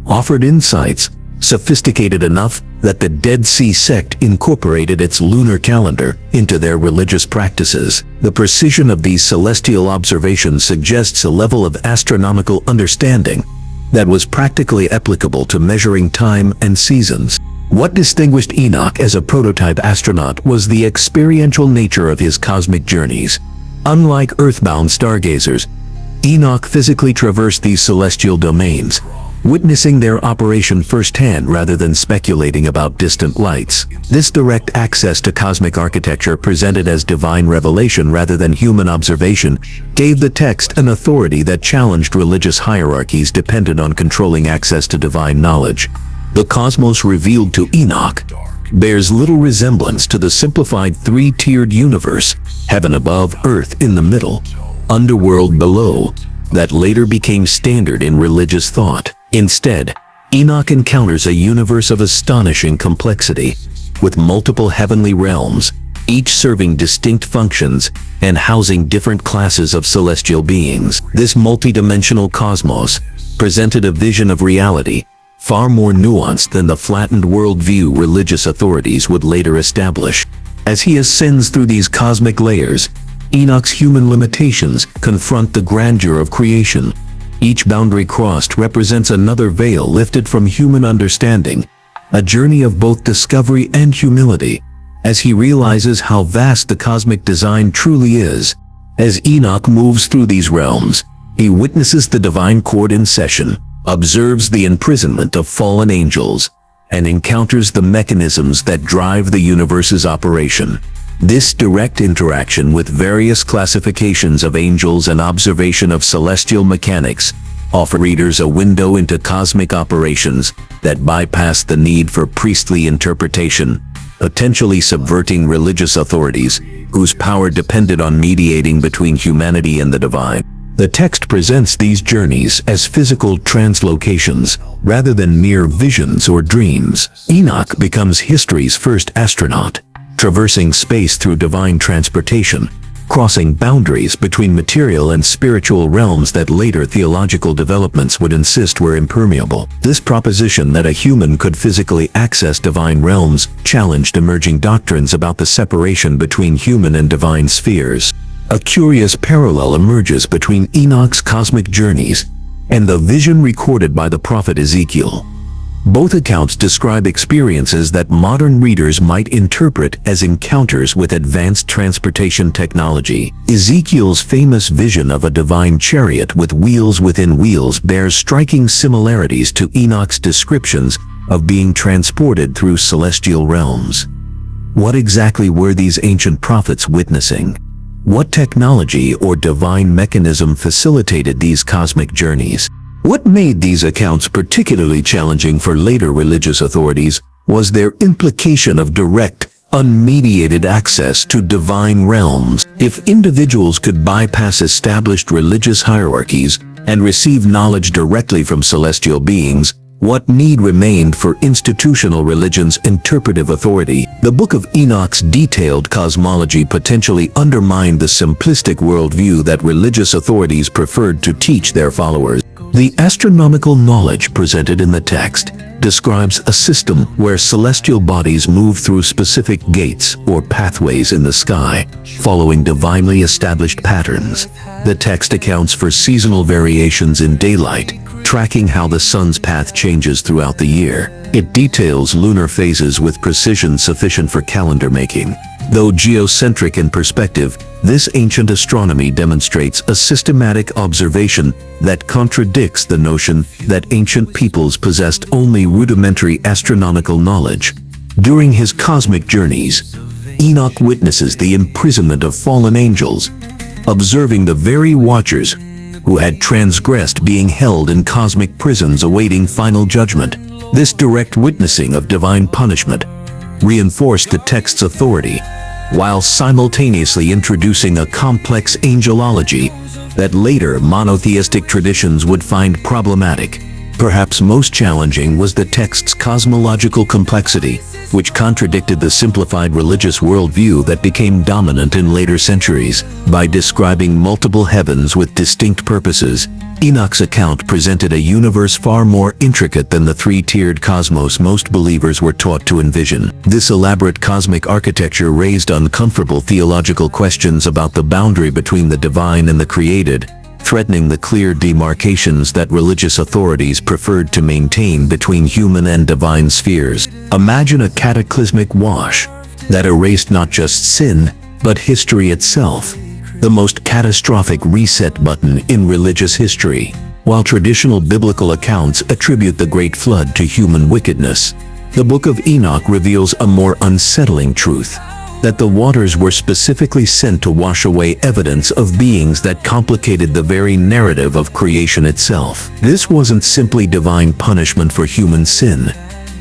offered insights sophisticated enough that the Dead Sea sect incorporated its lunar calendar into their religious practices. The precision of these celestial observations suggests a level of astronomical understanding that was practically applicable to measuring time and seasons. What distinguished Enoch as a prototype astronaut was the experiential nature of his cosmic journeys. Unlike earthbound stargazers, Enoch physically traversed these celestial domains, witnessing their operation firsthand rather than speculating about distant lights. This direct access to cosmic architecture, presented as divine revelation rather than human observation, gave the text an authority that challenged religious hierarchies dependent on controlling access to divine knowledge. The cosmos revealed to Enoch bears little resemblance to the simplified three-tiered universe, heaven above, earth in the middle, underworld below, that later became standard in religious thought. Instead, Enoch encounters a universe of astonishing complexity, with multiple heavenly realms, each serving distinct functions and housing different classes of celestial beings. This multidimensional cosmos presented a vision of reality far more nuanced than the flattened worldview religious authorities would later establish. As he ascends through these cosmic layers, Enoch's human limitations confront the grandeur of creation. Each boundary crossed represents another veil lifted from human understanding, a journey of both discovery and humility, as he realizes how vast the cosmic design truly is. As Enoch moves through these realms, he witnesses the divine court in session, observes the imprisonment of fallen angels, and encounters the mechanisms that drive the universe's operation. This direct interaction with various classifications of angels and observation of celestial mechanics offer readers a window into cosmic operations that bypass the need for priestly interpretation, potentially subverting religious authorities whose power depended on mediating between humanity and the divine. The text presents these journeys as physical translocations rather than mere visions or dreams. Enoch becomes history's first astronaut, traversing space through divine transportation, crossing boundaries between material and spiritual realms that later theological developments would insist were impermeable. This proposition that a human could physically access divine realms challenged emerging doctrines about the separation between human and divine spheres. A curious parallel emerges between Enoch's cosmic journeys and the vision recorded by the prophet Ezekiel. Both accounts describe experiences that modern readers might interpret as encounters with advanced transportation technology. Ezekiel's famous vision of a divine chariot with wheels within wheels bears striking similarities to Enoch's descriptions of being transported through celestial realms. What exactly were these ancient prophets witnessing? What technology or divine mechanism facilitated these cosmic journeys? What made these accounts particularly challenging for later religious authorities was their implication of direct, unmediated access to divine realms. If individuals could bypass established religious hierarchies and receive knowledge directly from celestial beings, What need remained for institutional religion's interpretive authority? The Book of Enoch's detailed cosmology potentially undermined the simplistic worldview that religious authorities preferred to teach their followers. The astronomical knowledge presented in the text describes a system where celestial bodies move through specific gates or pathways in the sky, following divinely established patterns. The text accounts for seasonal variations in daylight, tracking how the sun's path changes throughout the year. It details lunar phases with precision sufficient for calendar making. Though geocentric in perspective, this ancient astronomy demonstrates a systematic observation that contradicts the notion that ancient peoples possessed only rudimentary astronomical knowledge. During his cosmic journeys, Enoch witnesses the imprisonment of fallen angels, observing the very watchers who had transgressed being held in cosmic prisons awaiting final judgment. This direct witnessing of divine punishment reinforced the text's authority, while simultaneously introducing a complex angelology that later monotheistic traditions would find problematic. Perhaps most challenging was the text's cosmological complexity, which contradicted the simplified religious worldview that became dominant in later centuries. By describing multiple heavens with distinct purposes, Enoch's account presented a universe far more intricate than the three-tiered cosmos most believers were taught to envision. This elaborate cosmic architecture raised uncomfortable theological questions about the boundary between the divine and the created, threatening the clear demarcations that religious authorities preferred to maintain between human and divine spheres. Imagine a cataclysmic wash that erased not just sin, but history itself, the most catastrophic reset button in religious history. While traditional biblical accounts attribute the Great Flood to human wickedness, the Book of Enoch reveals a more unsettling truth: that the waters were specifically sent to wash away evidence of beings that complicated the very narrative of creation itself. This wasn't simply divine punishment for human sin.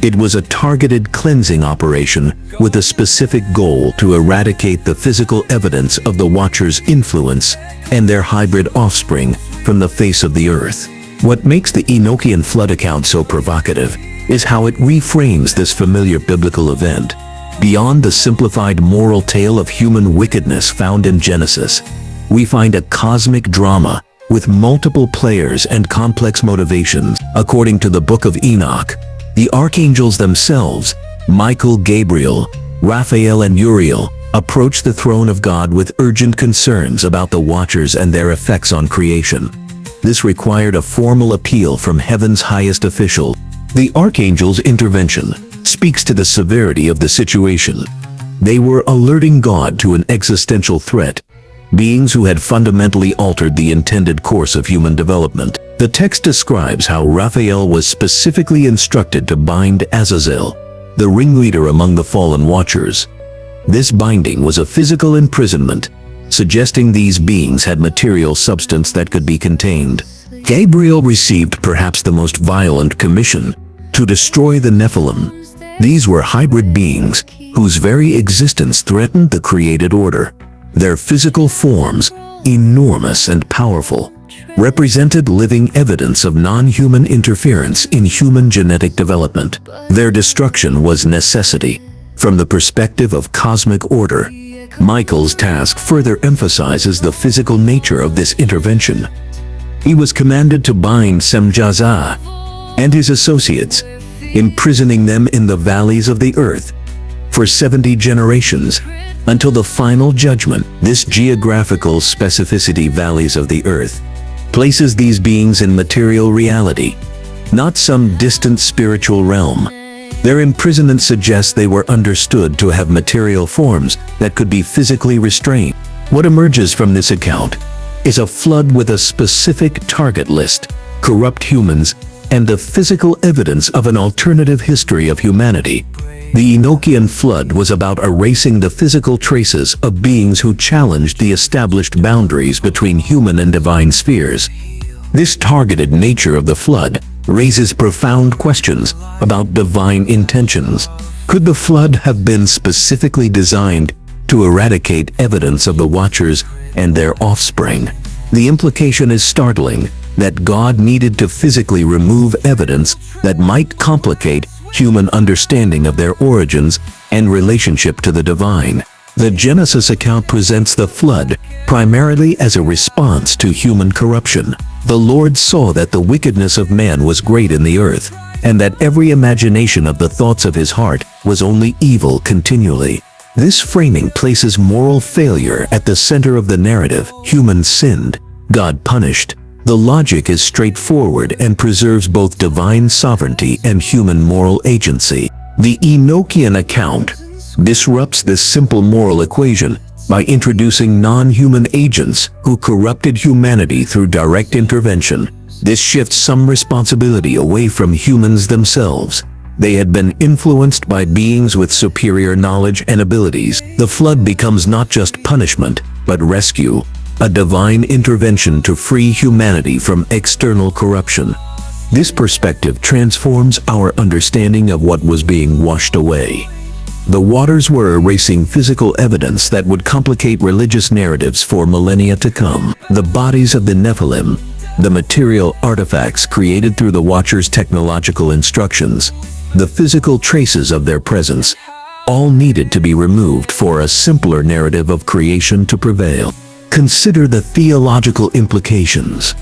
It was a targeted cleansing operation with a specific goal to eradicate the physical evidence of the Watchers' influence and their hybrid offspring from the face of the earth. What makes the Enochian flood account so provocative is how it reframes this familiar biblical event. Beyond the simplified moral tale of human wickedness found in Genesis, we find a cosmic drama with multiple players and complex motivations. According to the Book of Enoch, the archangels themselves, Michael, Gabriel, Raphael, and Uriel, approach the throne of God with urgent concerns about the Watchers and their effects on creation. This required a formal appeal from heaven's highest official. The archangels' intervention speaks to the severity of the situation. They were alerting God to an existential threat, beings who had fundamentally altered the intended course of human development. The text describes how Raphael was specifically instructed to bind Azazel, the ringleader among the fallen Watchers. This binding was a physical imprisonment, suggesting these beings had material substance that could be contained. Gabriel received perhaps the most violent commission: to destroy the Nephilim. These were hybrid beings whose very existence threatened the created order. Their physical forms, enormous and powerful, represented living evidence of non-human interference in human genetic development. Their destruction was necessity. From the perspective of cosmic order, Michael's task further emphasizes the physical nature of this intervention. He was commanded to bind Semjaza and his associates, imprisoning them in the valleys of the earth for 70 generations until the final judgment. This geographical specificity, valleys of the earth, places these beings in material reality, not some distant spiritual realm. Their imprisonment suggests they were understood to have material forms that could be physically restrained. What emerges from this account is a flood with a specific target list: corrupt humans and the physical evidence of an alternative history of humanity. The Enochian flood was about erasing the physical traces of beings who challenged the established boundaries between human and divine spheres. This targeted nature of the flood raises profound questions about divine intentions. Could the flood have been specifically designed to eradicate evidence of the Watchers and their offspring? The implication is startling. that God needed to physically remove evidence that might complicate human understanding of their origins and relationship to the divine. The Genesis account presents the flood primarily as a response to human corruption. The Lord saw that the wickedness of man was great in the earth, and that every imagination of the thoughts of his heart was only evil continually. This framing places moral failure at the center of the narrative. Humans sinned, God punished. The logic is straightforward and preserves both divine sovereignty and human moral agency. The Enochian account disrupts this simple moral equation by introducing non-human agents who corrupted humanity through direct intervention. This shifts some responsibility away from humans themselves. They had been influenced by beings with superior knowledge and abilities. The flood becomes not just punishment, but rescue, a divine intervention to free humanity from external corruption. This perspective transforms our understanding of what was being washed away. The waters were erasing physical evidence that would complicate religious narratives for millennia to come. The bodies of the Nephilim, the material artifacts created through the Watcher's technological instructions, the physical traces of their presence, all needed to be removed for a simpler narrative of creation to prevail. Consider the theological implications.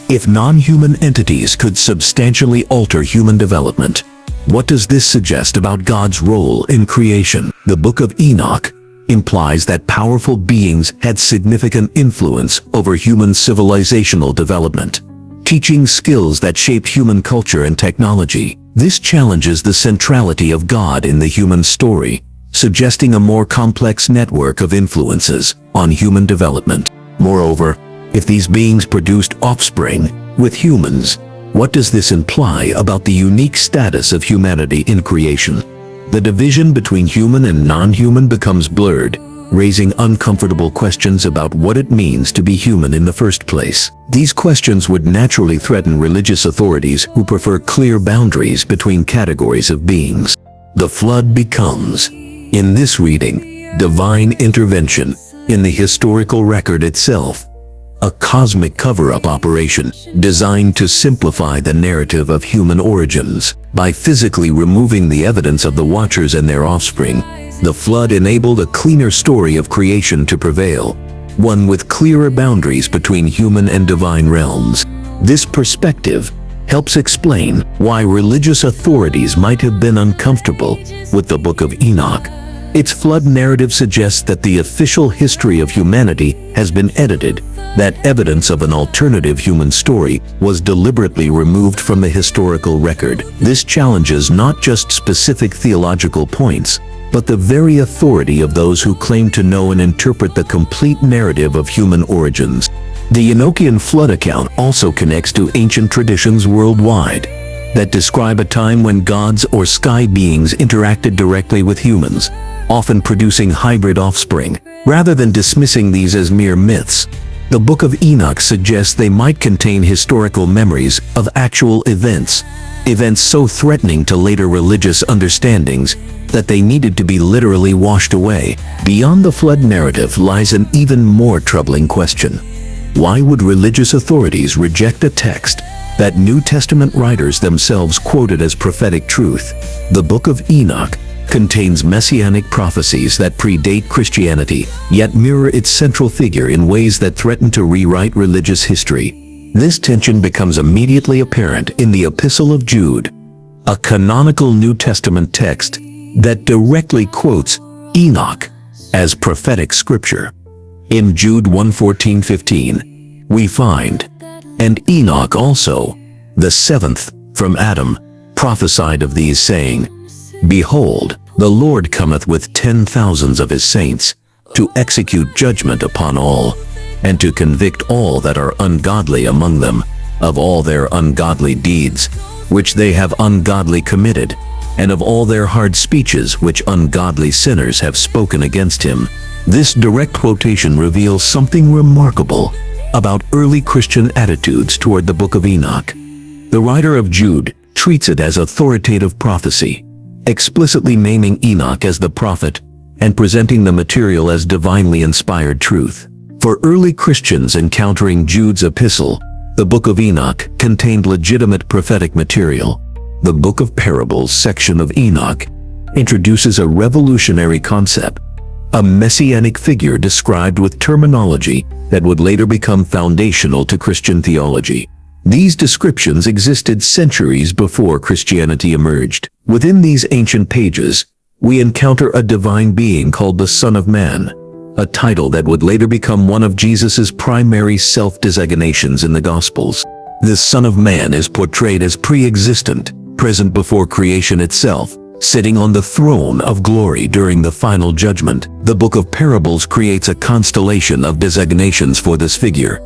If non-human entities could substantially alter human development, what does this suggest about God's role in creation? The Book of Enoch implies that powerful beings had significant influence over human civilizational development, teaching skills that shape human culture and technology. This challenges the centrality of God in the human story, suggesting a more complex network of influences on human development. Moreover, if these beings produced offspring with humans, what does this imply about the unique status of humanity in creation? The division between human and non-human becomes blurred, raising uncomfortable questions about what it means to be human in the first place. These questions would naturally threaten religious authorities who prefer clear boundaries between categories of beings. The flood becomes, in this reading, divine intervention in the historical record itself, a cosmic cover-up operation designed to simplify the narrative of human origins. By physically removing the evidence of the Watchers and their offspring, the flood enabled a cleaner story of creation to prevail, one with clearer boundaries between human and divine realms. This perspective helps explain why religious authorities might have been uncomfortable with the Book of Enoch. Its flood narrative suggests that the official history of humanity has been edited, that evidence of an alternative human story was deliberately removed from the historical record. This challenges not just specific theological points, but the very authority of those who claim to know and interpret the complete narrative of human origins. The Enochian flood account also connects to ancient traditions worldwide that describe a time when gods or sky beings interacted directly with humans, often producing hybrid offspring. Rather than dismissing these as mere myths, the Book of Enoch suggests they might contain historical memories of actual events so threatening to later religious understandings that they needed to be literally washed away. Beyond the flood narrative lies an even more troubling question. Why would religious authorities reject a text that New Testament writers themselves quoted as prophetic truth? The Book of Enoch contains messianic prophecies that predate Christianity, yet mirror its central figure in ways that threaten to rewrite religious history. This tension becomes immediately apparent in the Epistle of Jude, a canonical New Testament text that directly quotes Enoch as prophetic scripture. In Jude 1:14-15, we find, "And Enoch also, the seventh from Adam, prophesied of these, saying, Behold, the Lord cometh with 10,000s of his saints, to execute judgment upon all, and to convict all that are ungodly among them, of all their ungodly deeds, which they have ungodly committed, and of all their hard speeches which ungodly sinners have spoken against him." This direct quotation reveals something remarkable about early Christian attitudes toward the Book of Enoch. The writer of Jude treats it as authoritative prophecy, explicitly naming Enoch as the prophet and presenting the material as divinely inspired truth. For early Christians encountering Jude's epistle, The Book of Enoch contained legitimate prophetic material. The Book of Parables section of Enoch introduces a revolutionary concept, a messianic figure described with terminology that would later become foundational to Christian theology. These descriptions existed centuries before Christianity emerged. Within these ancient pages, we encounter a divine being called the Son of Man, a title that would later become one of Jesus's primary self-designations in the Gospels. This Son of Man is portrayed as pre-existent, present before creation itself, sitting on the throne of glory during the final judgment. The Book of Parables creates a constellation of designations for this figure,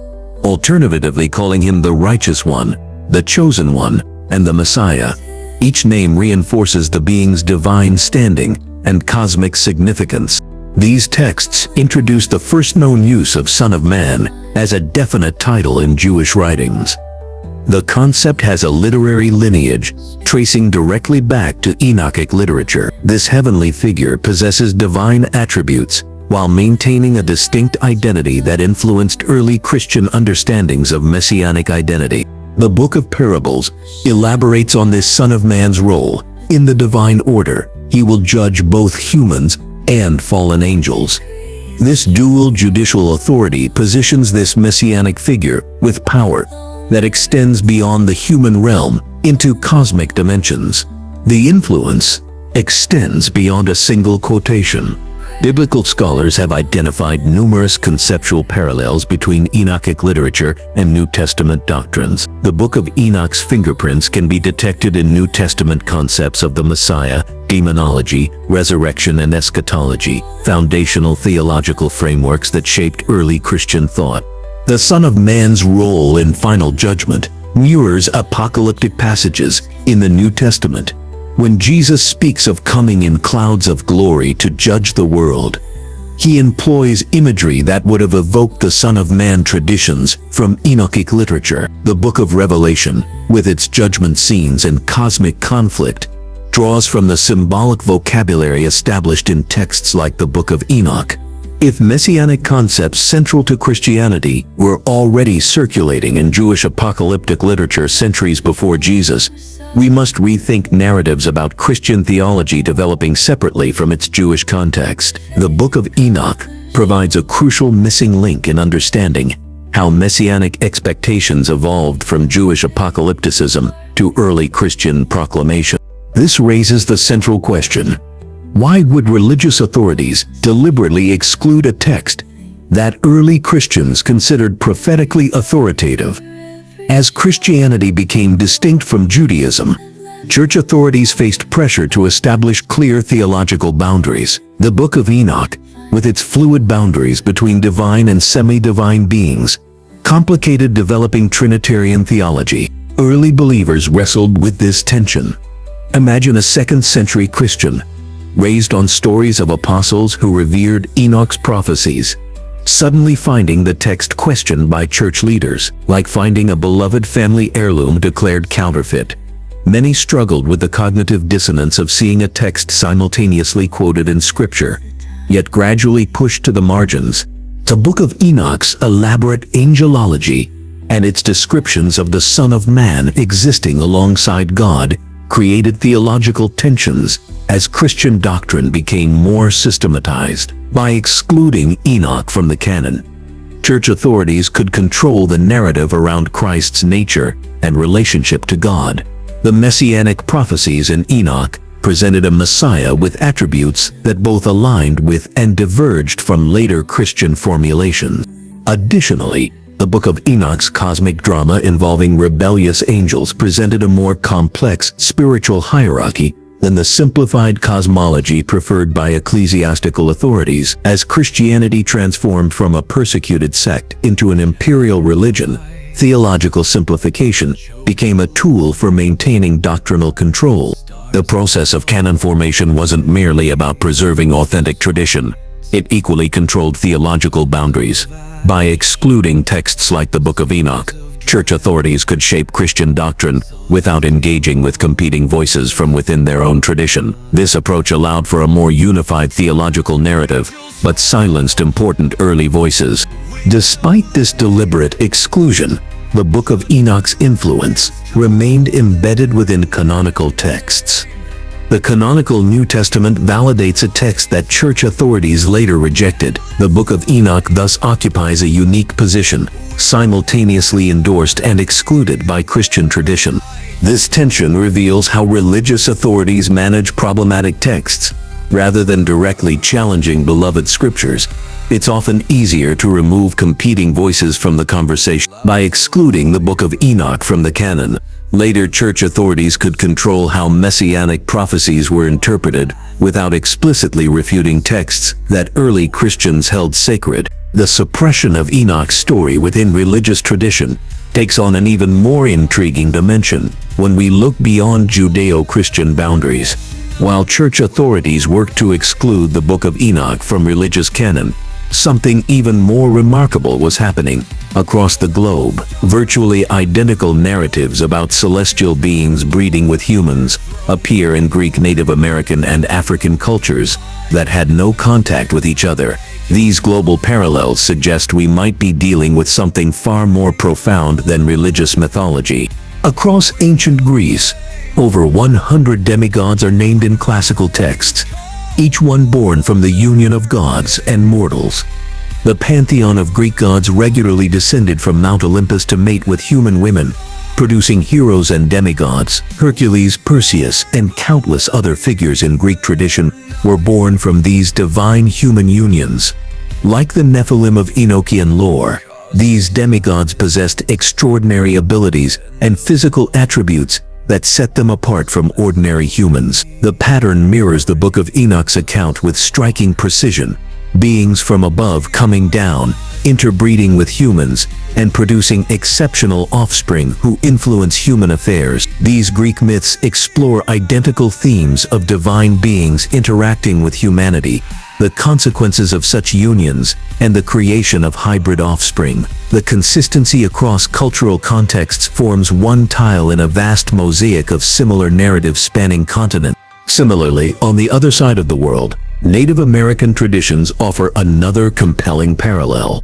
alternatively calling him the Righteous One, the Chosen One, and the Messiah. Each name reinforces the being's divine standing and cosmic significance. These texts introduce the first known use of Son of Man as a definite title in Jewish writings. The concept has a literary lineage, tracing directly back to Enochic literature. This heavenly figure possesses divine attributes while maintaining a distinct identity that influenced early Christian understandings of messianic identity. The Book of Parables elaborates on this Son of Man's role. In the divine order, he will judge both humans and fallen angels. This dual judicial authority positions this messianic figure with power that extends beyond the human realm into cosmic dimensions. The influence extends beyond a single quotation. Biblical scholars have identified numerous conceptual parallels between Enochic literature and New Testament doctrines. The Book of Enoch's fingerprints can be detected in New Testament concepts of the Messiah, demonology, resurrection, and eschatology, foundational theological frameworks that shaped early Christian thought. The Son of Man's role in final judgment mirrors apocalyptic passages in the New Testament. When Jesus speaks of coming in clouds of glory to judge the world, he employs imagery that would have evoked the Son of Man traditions from Enochic literature. The Book of Revelation, with its judgment scenes and cosmic conflict, draws from the symbolic vocabulary established in texts like the Book of Enoch. If messianic concepts central to Christianity were already circulating in Jewish apocalyptic literature centuries before Jesus, we must rethink narratives about Christian theology developing separately from its Jewish context. The Book of Enoch provides a crucial missing link in understanding how messianic expectations evolved from Jewish apocalypticism to early Christian proclamation. This raises the central question: why would religious authorities deliberately exclude a text that early Christians considered prophetically authoritative? As Christianity became distinct from Judaism, church authorities faced pressure to establish clear theological boundaries. The Book of Enoch, with its fluid boundaries between divine and semi-divine beings, complicated developing Trinitarian theology. Early believers wrestled with this tension. Imagine a second-century Christian, raised on stories of apostles who revered Enoch's prophecies, suddenly finding the text questioned by church leaders, like finding a beloved family heirloom declared counterfeit. Many struggled with the cognitive dissonance of seeing a text simultaneously quoted in Scripture, yet gradually pushed to the margins. The Book of Enoch's elaborate angelology and its descriptions of the Son of Man existing alongside God created theological tensions as Christian doctrine became more systematized. By excluding Enoch from the canon, church authorities could control the narrative around Christ's nature and relationship to God. The messianic prophecies in Enoch presented a Messiah with attributes that both aligned with and diverged from later Christian formulations. Additionally, the Book of Enoch's cosmic drama involving rebellious angels presented a more complex spiritual hierarchy than the simplified cosmology preferred by ecclesiastical authorities. As Christianity transformed from a persecuted sect into an imperial religion, theological simplification became a tool for maintaining doctrinal control. The process of canon formation wasn't merely about preserving authentic tradition. It equally controlled theological boundaries. By excluding texts like the Book of Enoch, church authorities could shape Christian doctrine without engaging with competing voices from within their own tradition. This approach allowed for a more unified theological narrative, but silenced important early voices. Despite this deliberate exclusion, the Book of Enoch's influence remained embedded within canonical texts. The canonical New Testament validates a text that church authorities later rejected. The Book of Enoch thus occupies a unique position, simultaneously endorsed and excluded by Christian tradition. This tension reveals how religious authorities manage problematic texts. Rather than directly challenging beloved scriptures, it's often easier to remove competing voices from the conversation by excluding the Book of Enoch from the canon. Later church authorities could control how messianic prophecies were interpreted without explicitly refuting texts that early Christians held sacred. The suppression of Enoch's story within religious tradition takes on an even more intriguing dimension when we look beyond Judeo-Christian boundaries. While church authorities worked to exclude the Book of Enoch from religious canon, something even more remarkable was happening. Across the globe, virtually identical narratives about celestial beings breeding with humans appear in Greek, Native American, and African cultures that had no contact with each other. These global parallels suggest we might be dealing with something far more profound than religious mythology. Across ancient Greece, over 100 demigods are named in classical texts, each one born from the union of gods and mortals. The pantheon of Greek gods regularly descended from Mount Olympus to mate with human women, producing heroes and demigods. Hercules, Perseus, and countless other figures in Greek tradition were born from these divine human unions. Like the Nephilim of Enochian lore, these demigods possessed extraordinary abilities and physical attributes that set them apart from ordinary humans. The pattern mirrors the Book of Enoch's account with striking precision. Beings from above coming down, interbreeding with humans, and producing exceptional offspring who influence human affairs. These Greek myths explore identical themes of divine beings interacting with humanity, the consequences of such unions, and the creation of hybrid offspring. The consistency across cultural contexts forms one tile in a vast mosaic of similar narratives spanning continents. Similarly, on the other side of the world, Native American traditions offer another compelling parallel.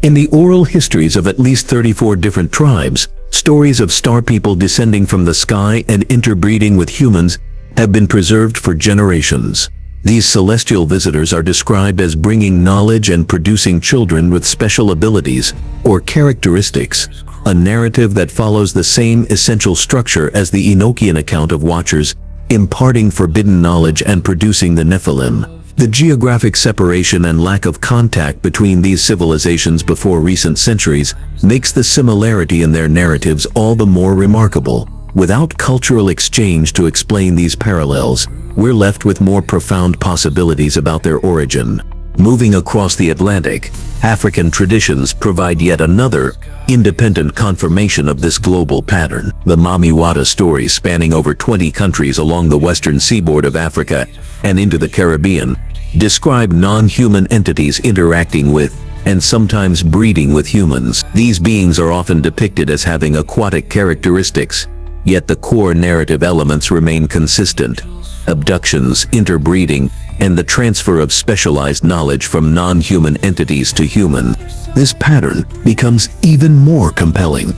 In the oral histories of at least 34 different tribes, stories of star people descending from the sky and interbreeding with humans have been preserved for generations. These celestial visitors are described as bringing knowledge and producing children with special abilities or characteristics, a narrative that follows the same essential structure as the Enochian account of watchers imparting forbidden knowledge and producing the Nephilim. The geographic separation and lack of contact between these civilizations before recent centuries makes the similarity in their narratives all the more remarkable. Without cultural exchange to explain these parallels, we're left with more profound possibilities about their origin. Moving across the Atlantic, African traditions provide yet another independent confirmation of this global pattern. The Mamiwata stories, spanning over 20 countries along the western seaboard of Africa and into the Caribbean, describe non-human entities interacting with and sometimes breeding with humans. These beings are often depicted as having aquatic characteristics, yet the core narrative elements remain consistent: abductions, interbreeding, and the transfer of specialized knowledge from non-human entities to human. This pattern becomes even more compelling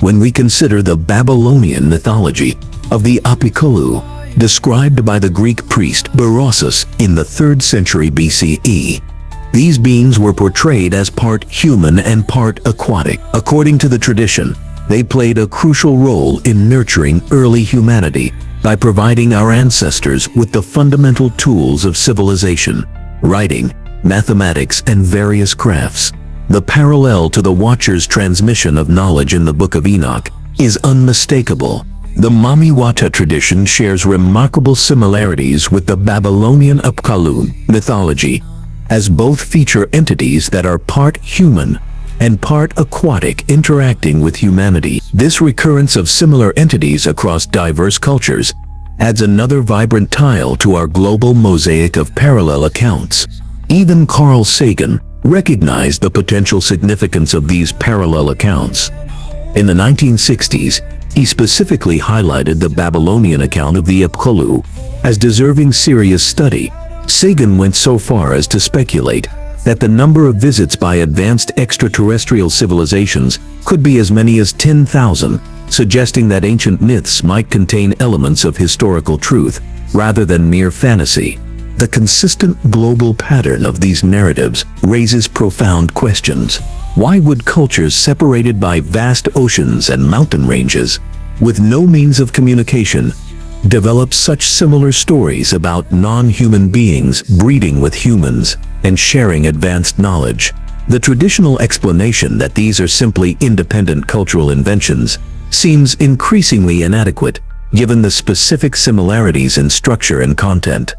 when we consider the Babylonian mythology of the Apkallu, described by the Greek priest Berossus in the 3rd century BCE. These beings were portrayed as part human and part aquatic. According to the tradition, they played a crucial role in nurturing early humanity by providing our ancestors with the fundamental tools of civilization: writing, mathematics, and various crafts. The parallel to the Watcher's transmission of knowledge in the Book of Enoch is unmistakable. The Mamiwata tradition shares remarkable similarities with the Babylonian Apkallu mythology, as both feature entities that are part human and part aquatic interacting with humanity. This recurrence of similar entities across diverse cultures adds another vibrant tile to our global mosaic of parallel accounts. Even Carl Sagan recognized the potential significance of these parallel accounts. In the 1960s, he specifically highlighted the Babylonian account of the Apkallu as deserving serious study. Sagan went so far as to speculate that the number of visits by advanced extraterrestrial civilizations could be as many as 10,000, suggesting that ancient myths might contain elements of historical truth rather than mere fantasy. The consistent global pattern of these narratives raises profound questions. Why would cultures separated by vast oceans and mountain ranges, with no means of communication, develop such similar stories about non-human beings breeding with humans and sharing advanced knowledge? The traditional explanation that these are simply independent cultural inventions seems increasingly inadequate, given the specific similarities in structure and content.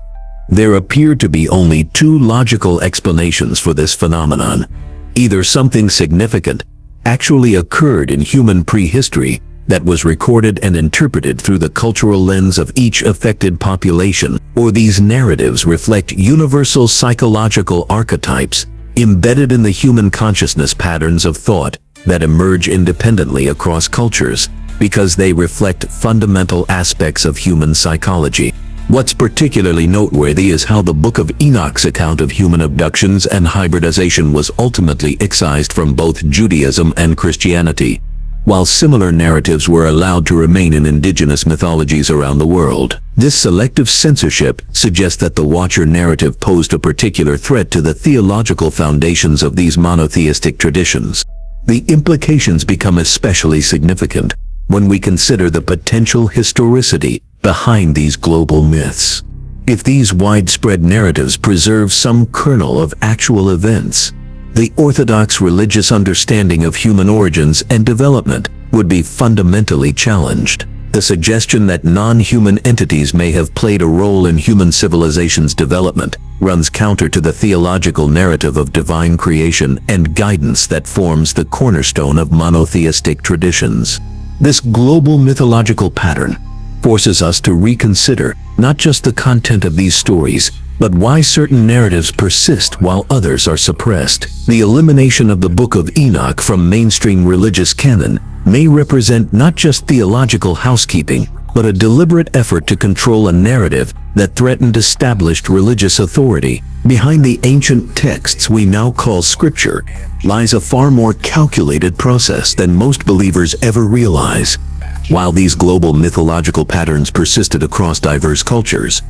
There appear to be only two logical explanations for this phenomenon. Either something significant actually occurred in human prehistory that was recorded and interpreted through the cultural lens of each affected population, or these narratives reflect universal psychological archetypes embedded in the human consciousness patterns of thought that emerge independently across cultures because they reflect fundamental aspects of human psychology. What's particularly noteworthy is how the Book of Enoch's account of human abductions and hybridization was ultimately excised from both Judaism and Christianity, while similar narratives were allowed to remain in indigenous mythologies around the world. This selective censorship suggests that the Watcher narrative posed a particular threat to the theological foundations of these monotheistic traditions. The implications become especially significant when we consider the potential historicity behind these global myths. If these widespread narratives preserve some kernel of actual events, the Orthodox religious understanding of human origins and development would be fundamentally challenged. The suggestion that non-human entities may have played a role in human civilization's development runs counter to the theological narrative of divine creation and guidance that forms the cornerstone of monotheistic traditions. This global mythological pattern forces us to reconsider not just the content of these stories, but why certain narratives persist while others are suppressed. The elimination of the Book of Enoch from mainstream religious canon may represent not just theological housekeeping, but a deliberate effort to control a narrative that threatened established religious authority. Behind the ancient texts we now call scripture lies a far more calculated process than most believers ever realize. While these global mythological patterns persisted across diverse cultures,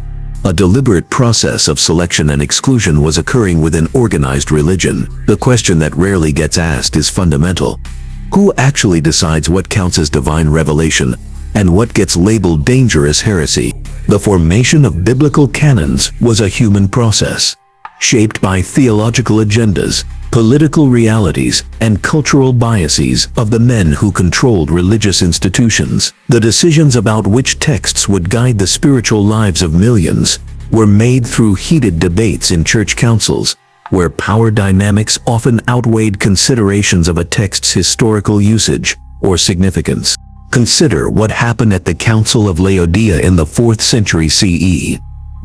a deliberate process of selection and exclusion was occurring within organized religion. The question that rarely gets asked is fundamental. Who actually decides what counts as divine revelation and what gets labeled dangerous heresy? The formation of biblical canons was a human process, shaped by theological agendas, political realities, and cultural biases of the men who controlled religious institutions. The decisions about which texts would guide the spiritual lives of millions were made through heated debates in church councils, where power dynamics often outweighed considerations of a text's historical usage or significance. Consider what happened at the Council of Laodicea in the 4th century CE.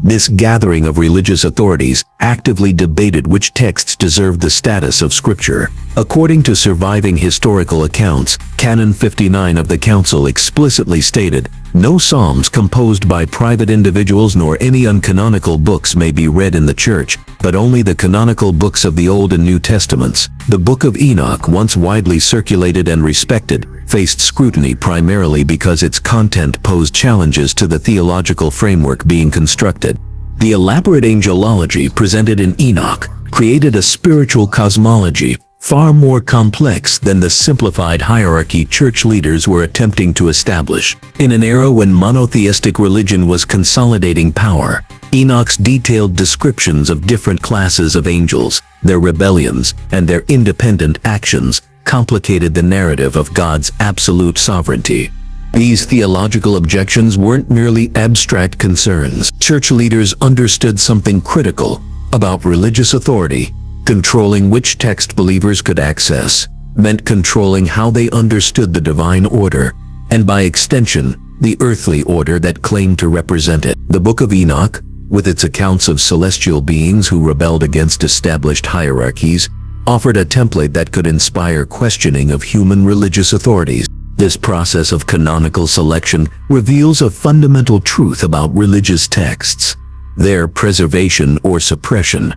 This gathering of religious authorities actively debated which texts deserved the status of scripture. According to surviving historical accounts, Canon 59 of the council explicitly stated, "No psalms composed by private individuals nor any uncanonical books may be read in the church, but only the canonical books of the Old and New Testaments." The Book of Enoch, once widely circulated and respected, faced scrutiny primarily because its content posed challenges to the theological framework being constructed. The elaborate angelology presented in Enoch created a spiritual cosmology far more complex than the simplified hierarchy church leaders were attempting to establish. In an era when monotheistic religion was consolidating power, Enoch's detailed descriptions of different classes of angels, their rebellions, and their independent actions complicated the narrative of God's absolute sovereignty. These theological objections weren't merely abstract concerns. Church leaders understood something critical about religious authority. Controlling which text believers could access meant controlling how they understood the divine order, and by extension, the earthly order that claimed to represent it. The Book of Enoch, with its accounts of celestial beings who rebelled against established hierarchies, offered a template that could inspire questioning of human religious authorities. This process of canonical selection reveals a fundamental truth about religious texts: their preservation or suppression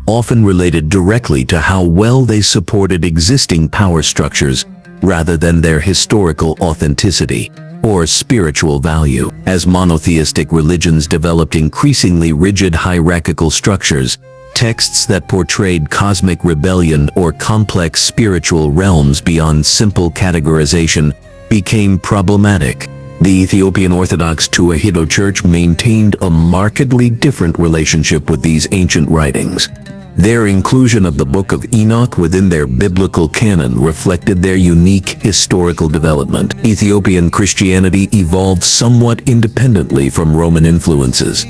often related directly to how well they supported existing power structures rather than their historical authenticity or spiritual value. As monotheistic religions developed increasingly rigid hierarchical structures, texts that portrayed cosmic rebellion or complex spiritual realms beyond simple categorization became problematic. The Ethiopian Orthodox Tewahedo Church maintained a markedly different relationship with these ancient writings. Their inclusion of the Book of Enoch within their biblical canon reflected their unique historical development. Ethiopian Christianity evolved somewhat independently from Roman influences,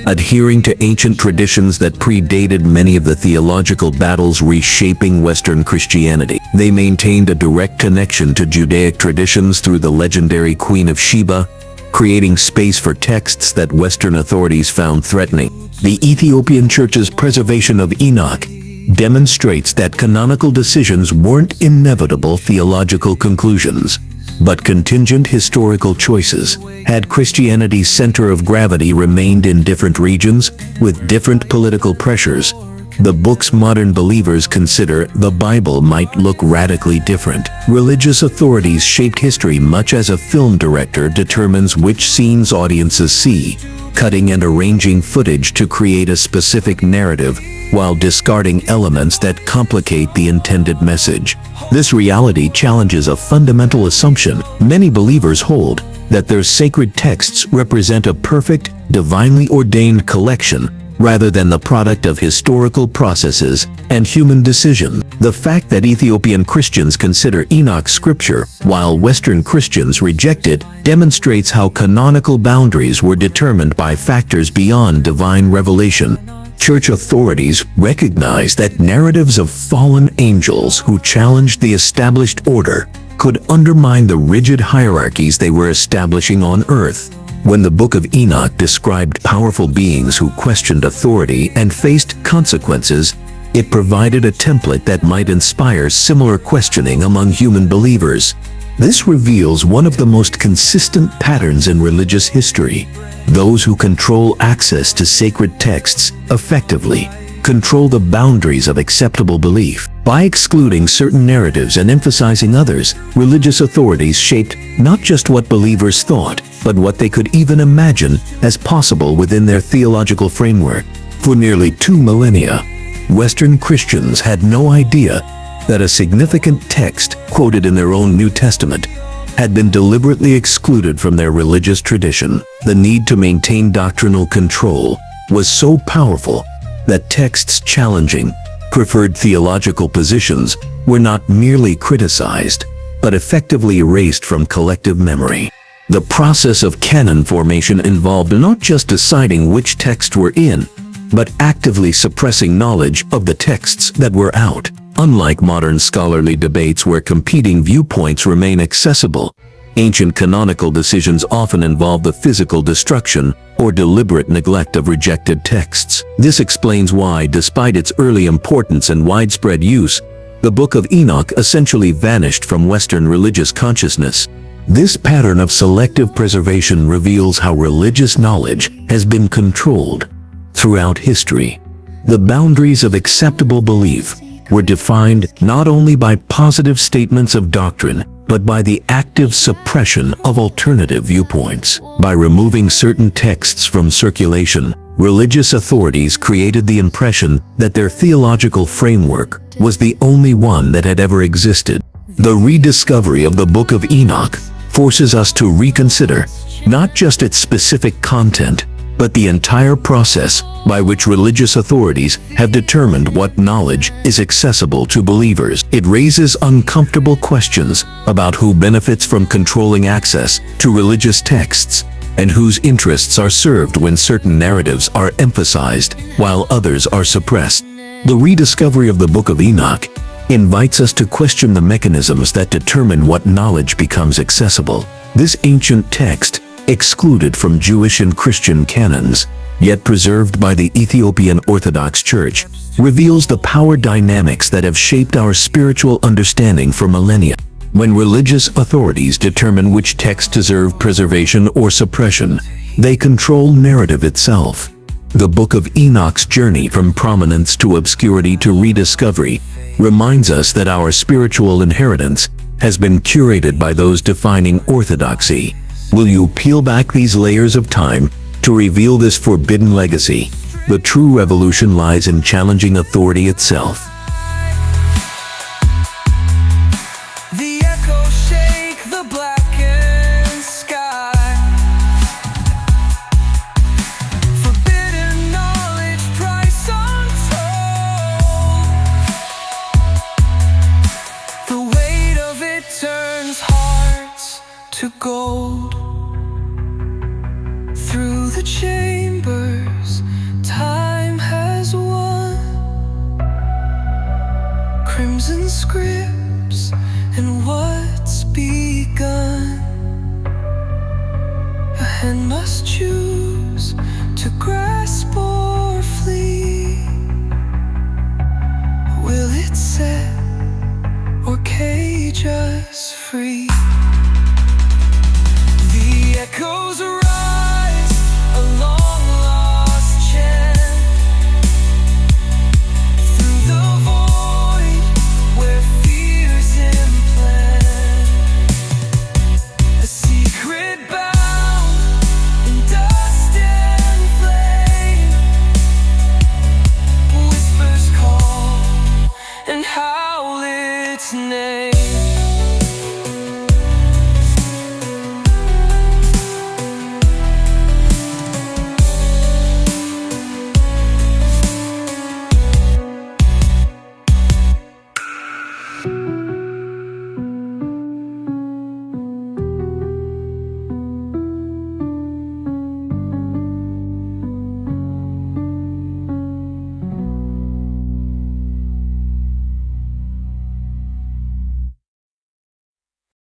adhering to ancient traditions that predated many of the theological battles reshaping Western Christianity. They maintained a direct connection to Judaic traditions through the legendary Queen of Sheba, creating space for texts that Western authorities found threatening. The Ethiopian Church's preservation of Enoch demonstrates that canonical decisions weren't inevitable theological conclusions, but contingent historical choices. Had Christianity's center of gravity remained in different regions with different political pressures, the book's modern believers consider the Bible might look radically different. Religious authorities shaped history much as a film director determines which scenes audiences see, cutting and arranging footage to create a specific narrative while discarding elements that complicate the intended message. This reality challenges a fundamental assumption many believers hold, that their sacred texts represent a perfect, divinely ordained collection rather than the product of historical processes and human decision. The fact that Ethiopian Christians consider Enoch scripture while Western Christians reject it demonstrates how canonical boundaries were determined by factors beyond divine revelation. Church authorities recognized that narratives of fallen angels who challenged the established order could undermine the rigid hierarchies they were establishing on earth. When the Book of Enoch described powerful beings who questioned authority and faced consequences, it provided a template that might inspire similar questioning among human believers. This reveals one of the most consistent patterns in religious history. Those who control access to sacred texts effectively control the boundaries of acceptable belief. By excluding certain narratives and emphasizing others, religious authorities shaped not just what believers thought, but what they could even imagine as possible within their theological framework. For nearly 2 millennia, Western Christians had no idea that a significant text quoted in their own New Testament had been deliberately excluded from their religious tradition. The need to maintain doctrinal control was so powerful that texts challenging preferred theological positions were not merely criticized, but effectively erased from collective memory. The process of canon formation involved not just deciding which texts were in, but actively suppressing knowledge of the texts that were out. Unlike modern scholarly debates where competing viewpoints remain accessible, ancient canonical decisions often involve the physical destruction or deliberate neglect of rejected texts. This explains why, despite its early importance and widespread use, the Book of Enoch essentially vanished from Western religious consciousness. This pattern of selective preservation reveals how religious knowledge has been controlled throughout history. The boundaries of acceptable belief were defined not only by positive statements of doctrine, but by the active suppression of alternative viewpoints. By removing certain texts from circulation, religious authorities created the impression that their theological framework was the only one that had ever existed. The rediscovery of the Book of Enoch forces us to reconsider not just its specific content, but the entire process by which religious authorities have determined what knowledge is accessible to believers. It raises uncomfortable questions about who benefits from controlling access to religious texts and whose interests are served when certain narratives are emphasized while others are suppressed. The rediscovery of the Book of Enoch invites us to question the mechanisms that determine what knowledge becomes accessible. This ancient text, excluded from Jewish and Christian canons, yet preserved by the Ethiopian Orthodox Church, reveals the power dynamics that have shaped our spiritual understanding for millennia. When religious authorities determine which texts deserve preservation or suppression, they control narrative itself. The Book of Enoch's journey from prominence to obscurity to rediscovery reminds us that our spiritual inheritance has been curated by those defining orthodoxy. Will you peel back these layers of time to reveal this forbidden legacy? The true revolution lies in challenging authority itself. The echoes shake the blackened sky. Forbidden knowledge, price untold. The weight of it turns hearts to gold. Through the chambers, time has won. Crimson scripts and what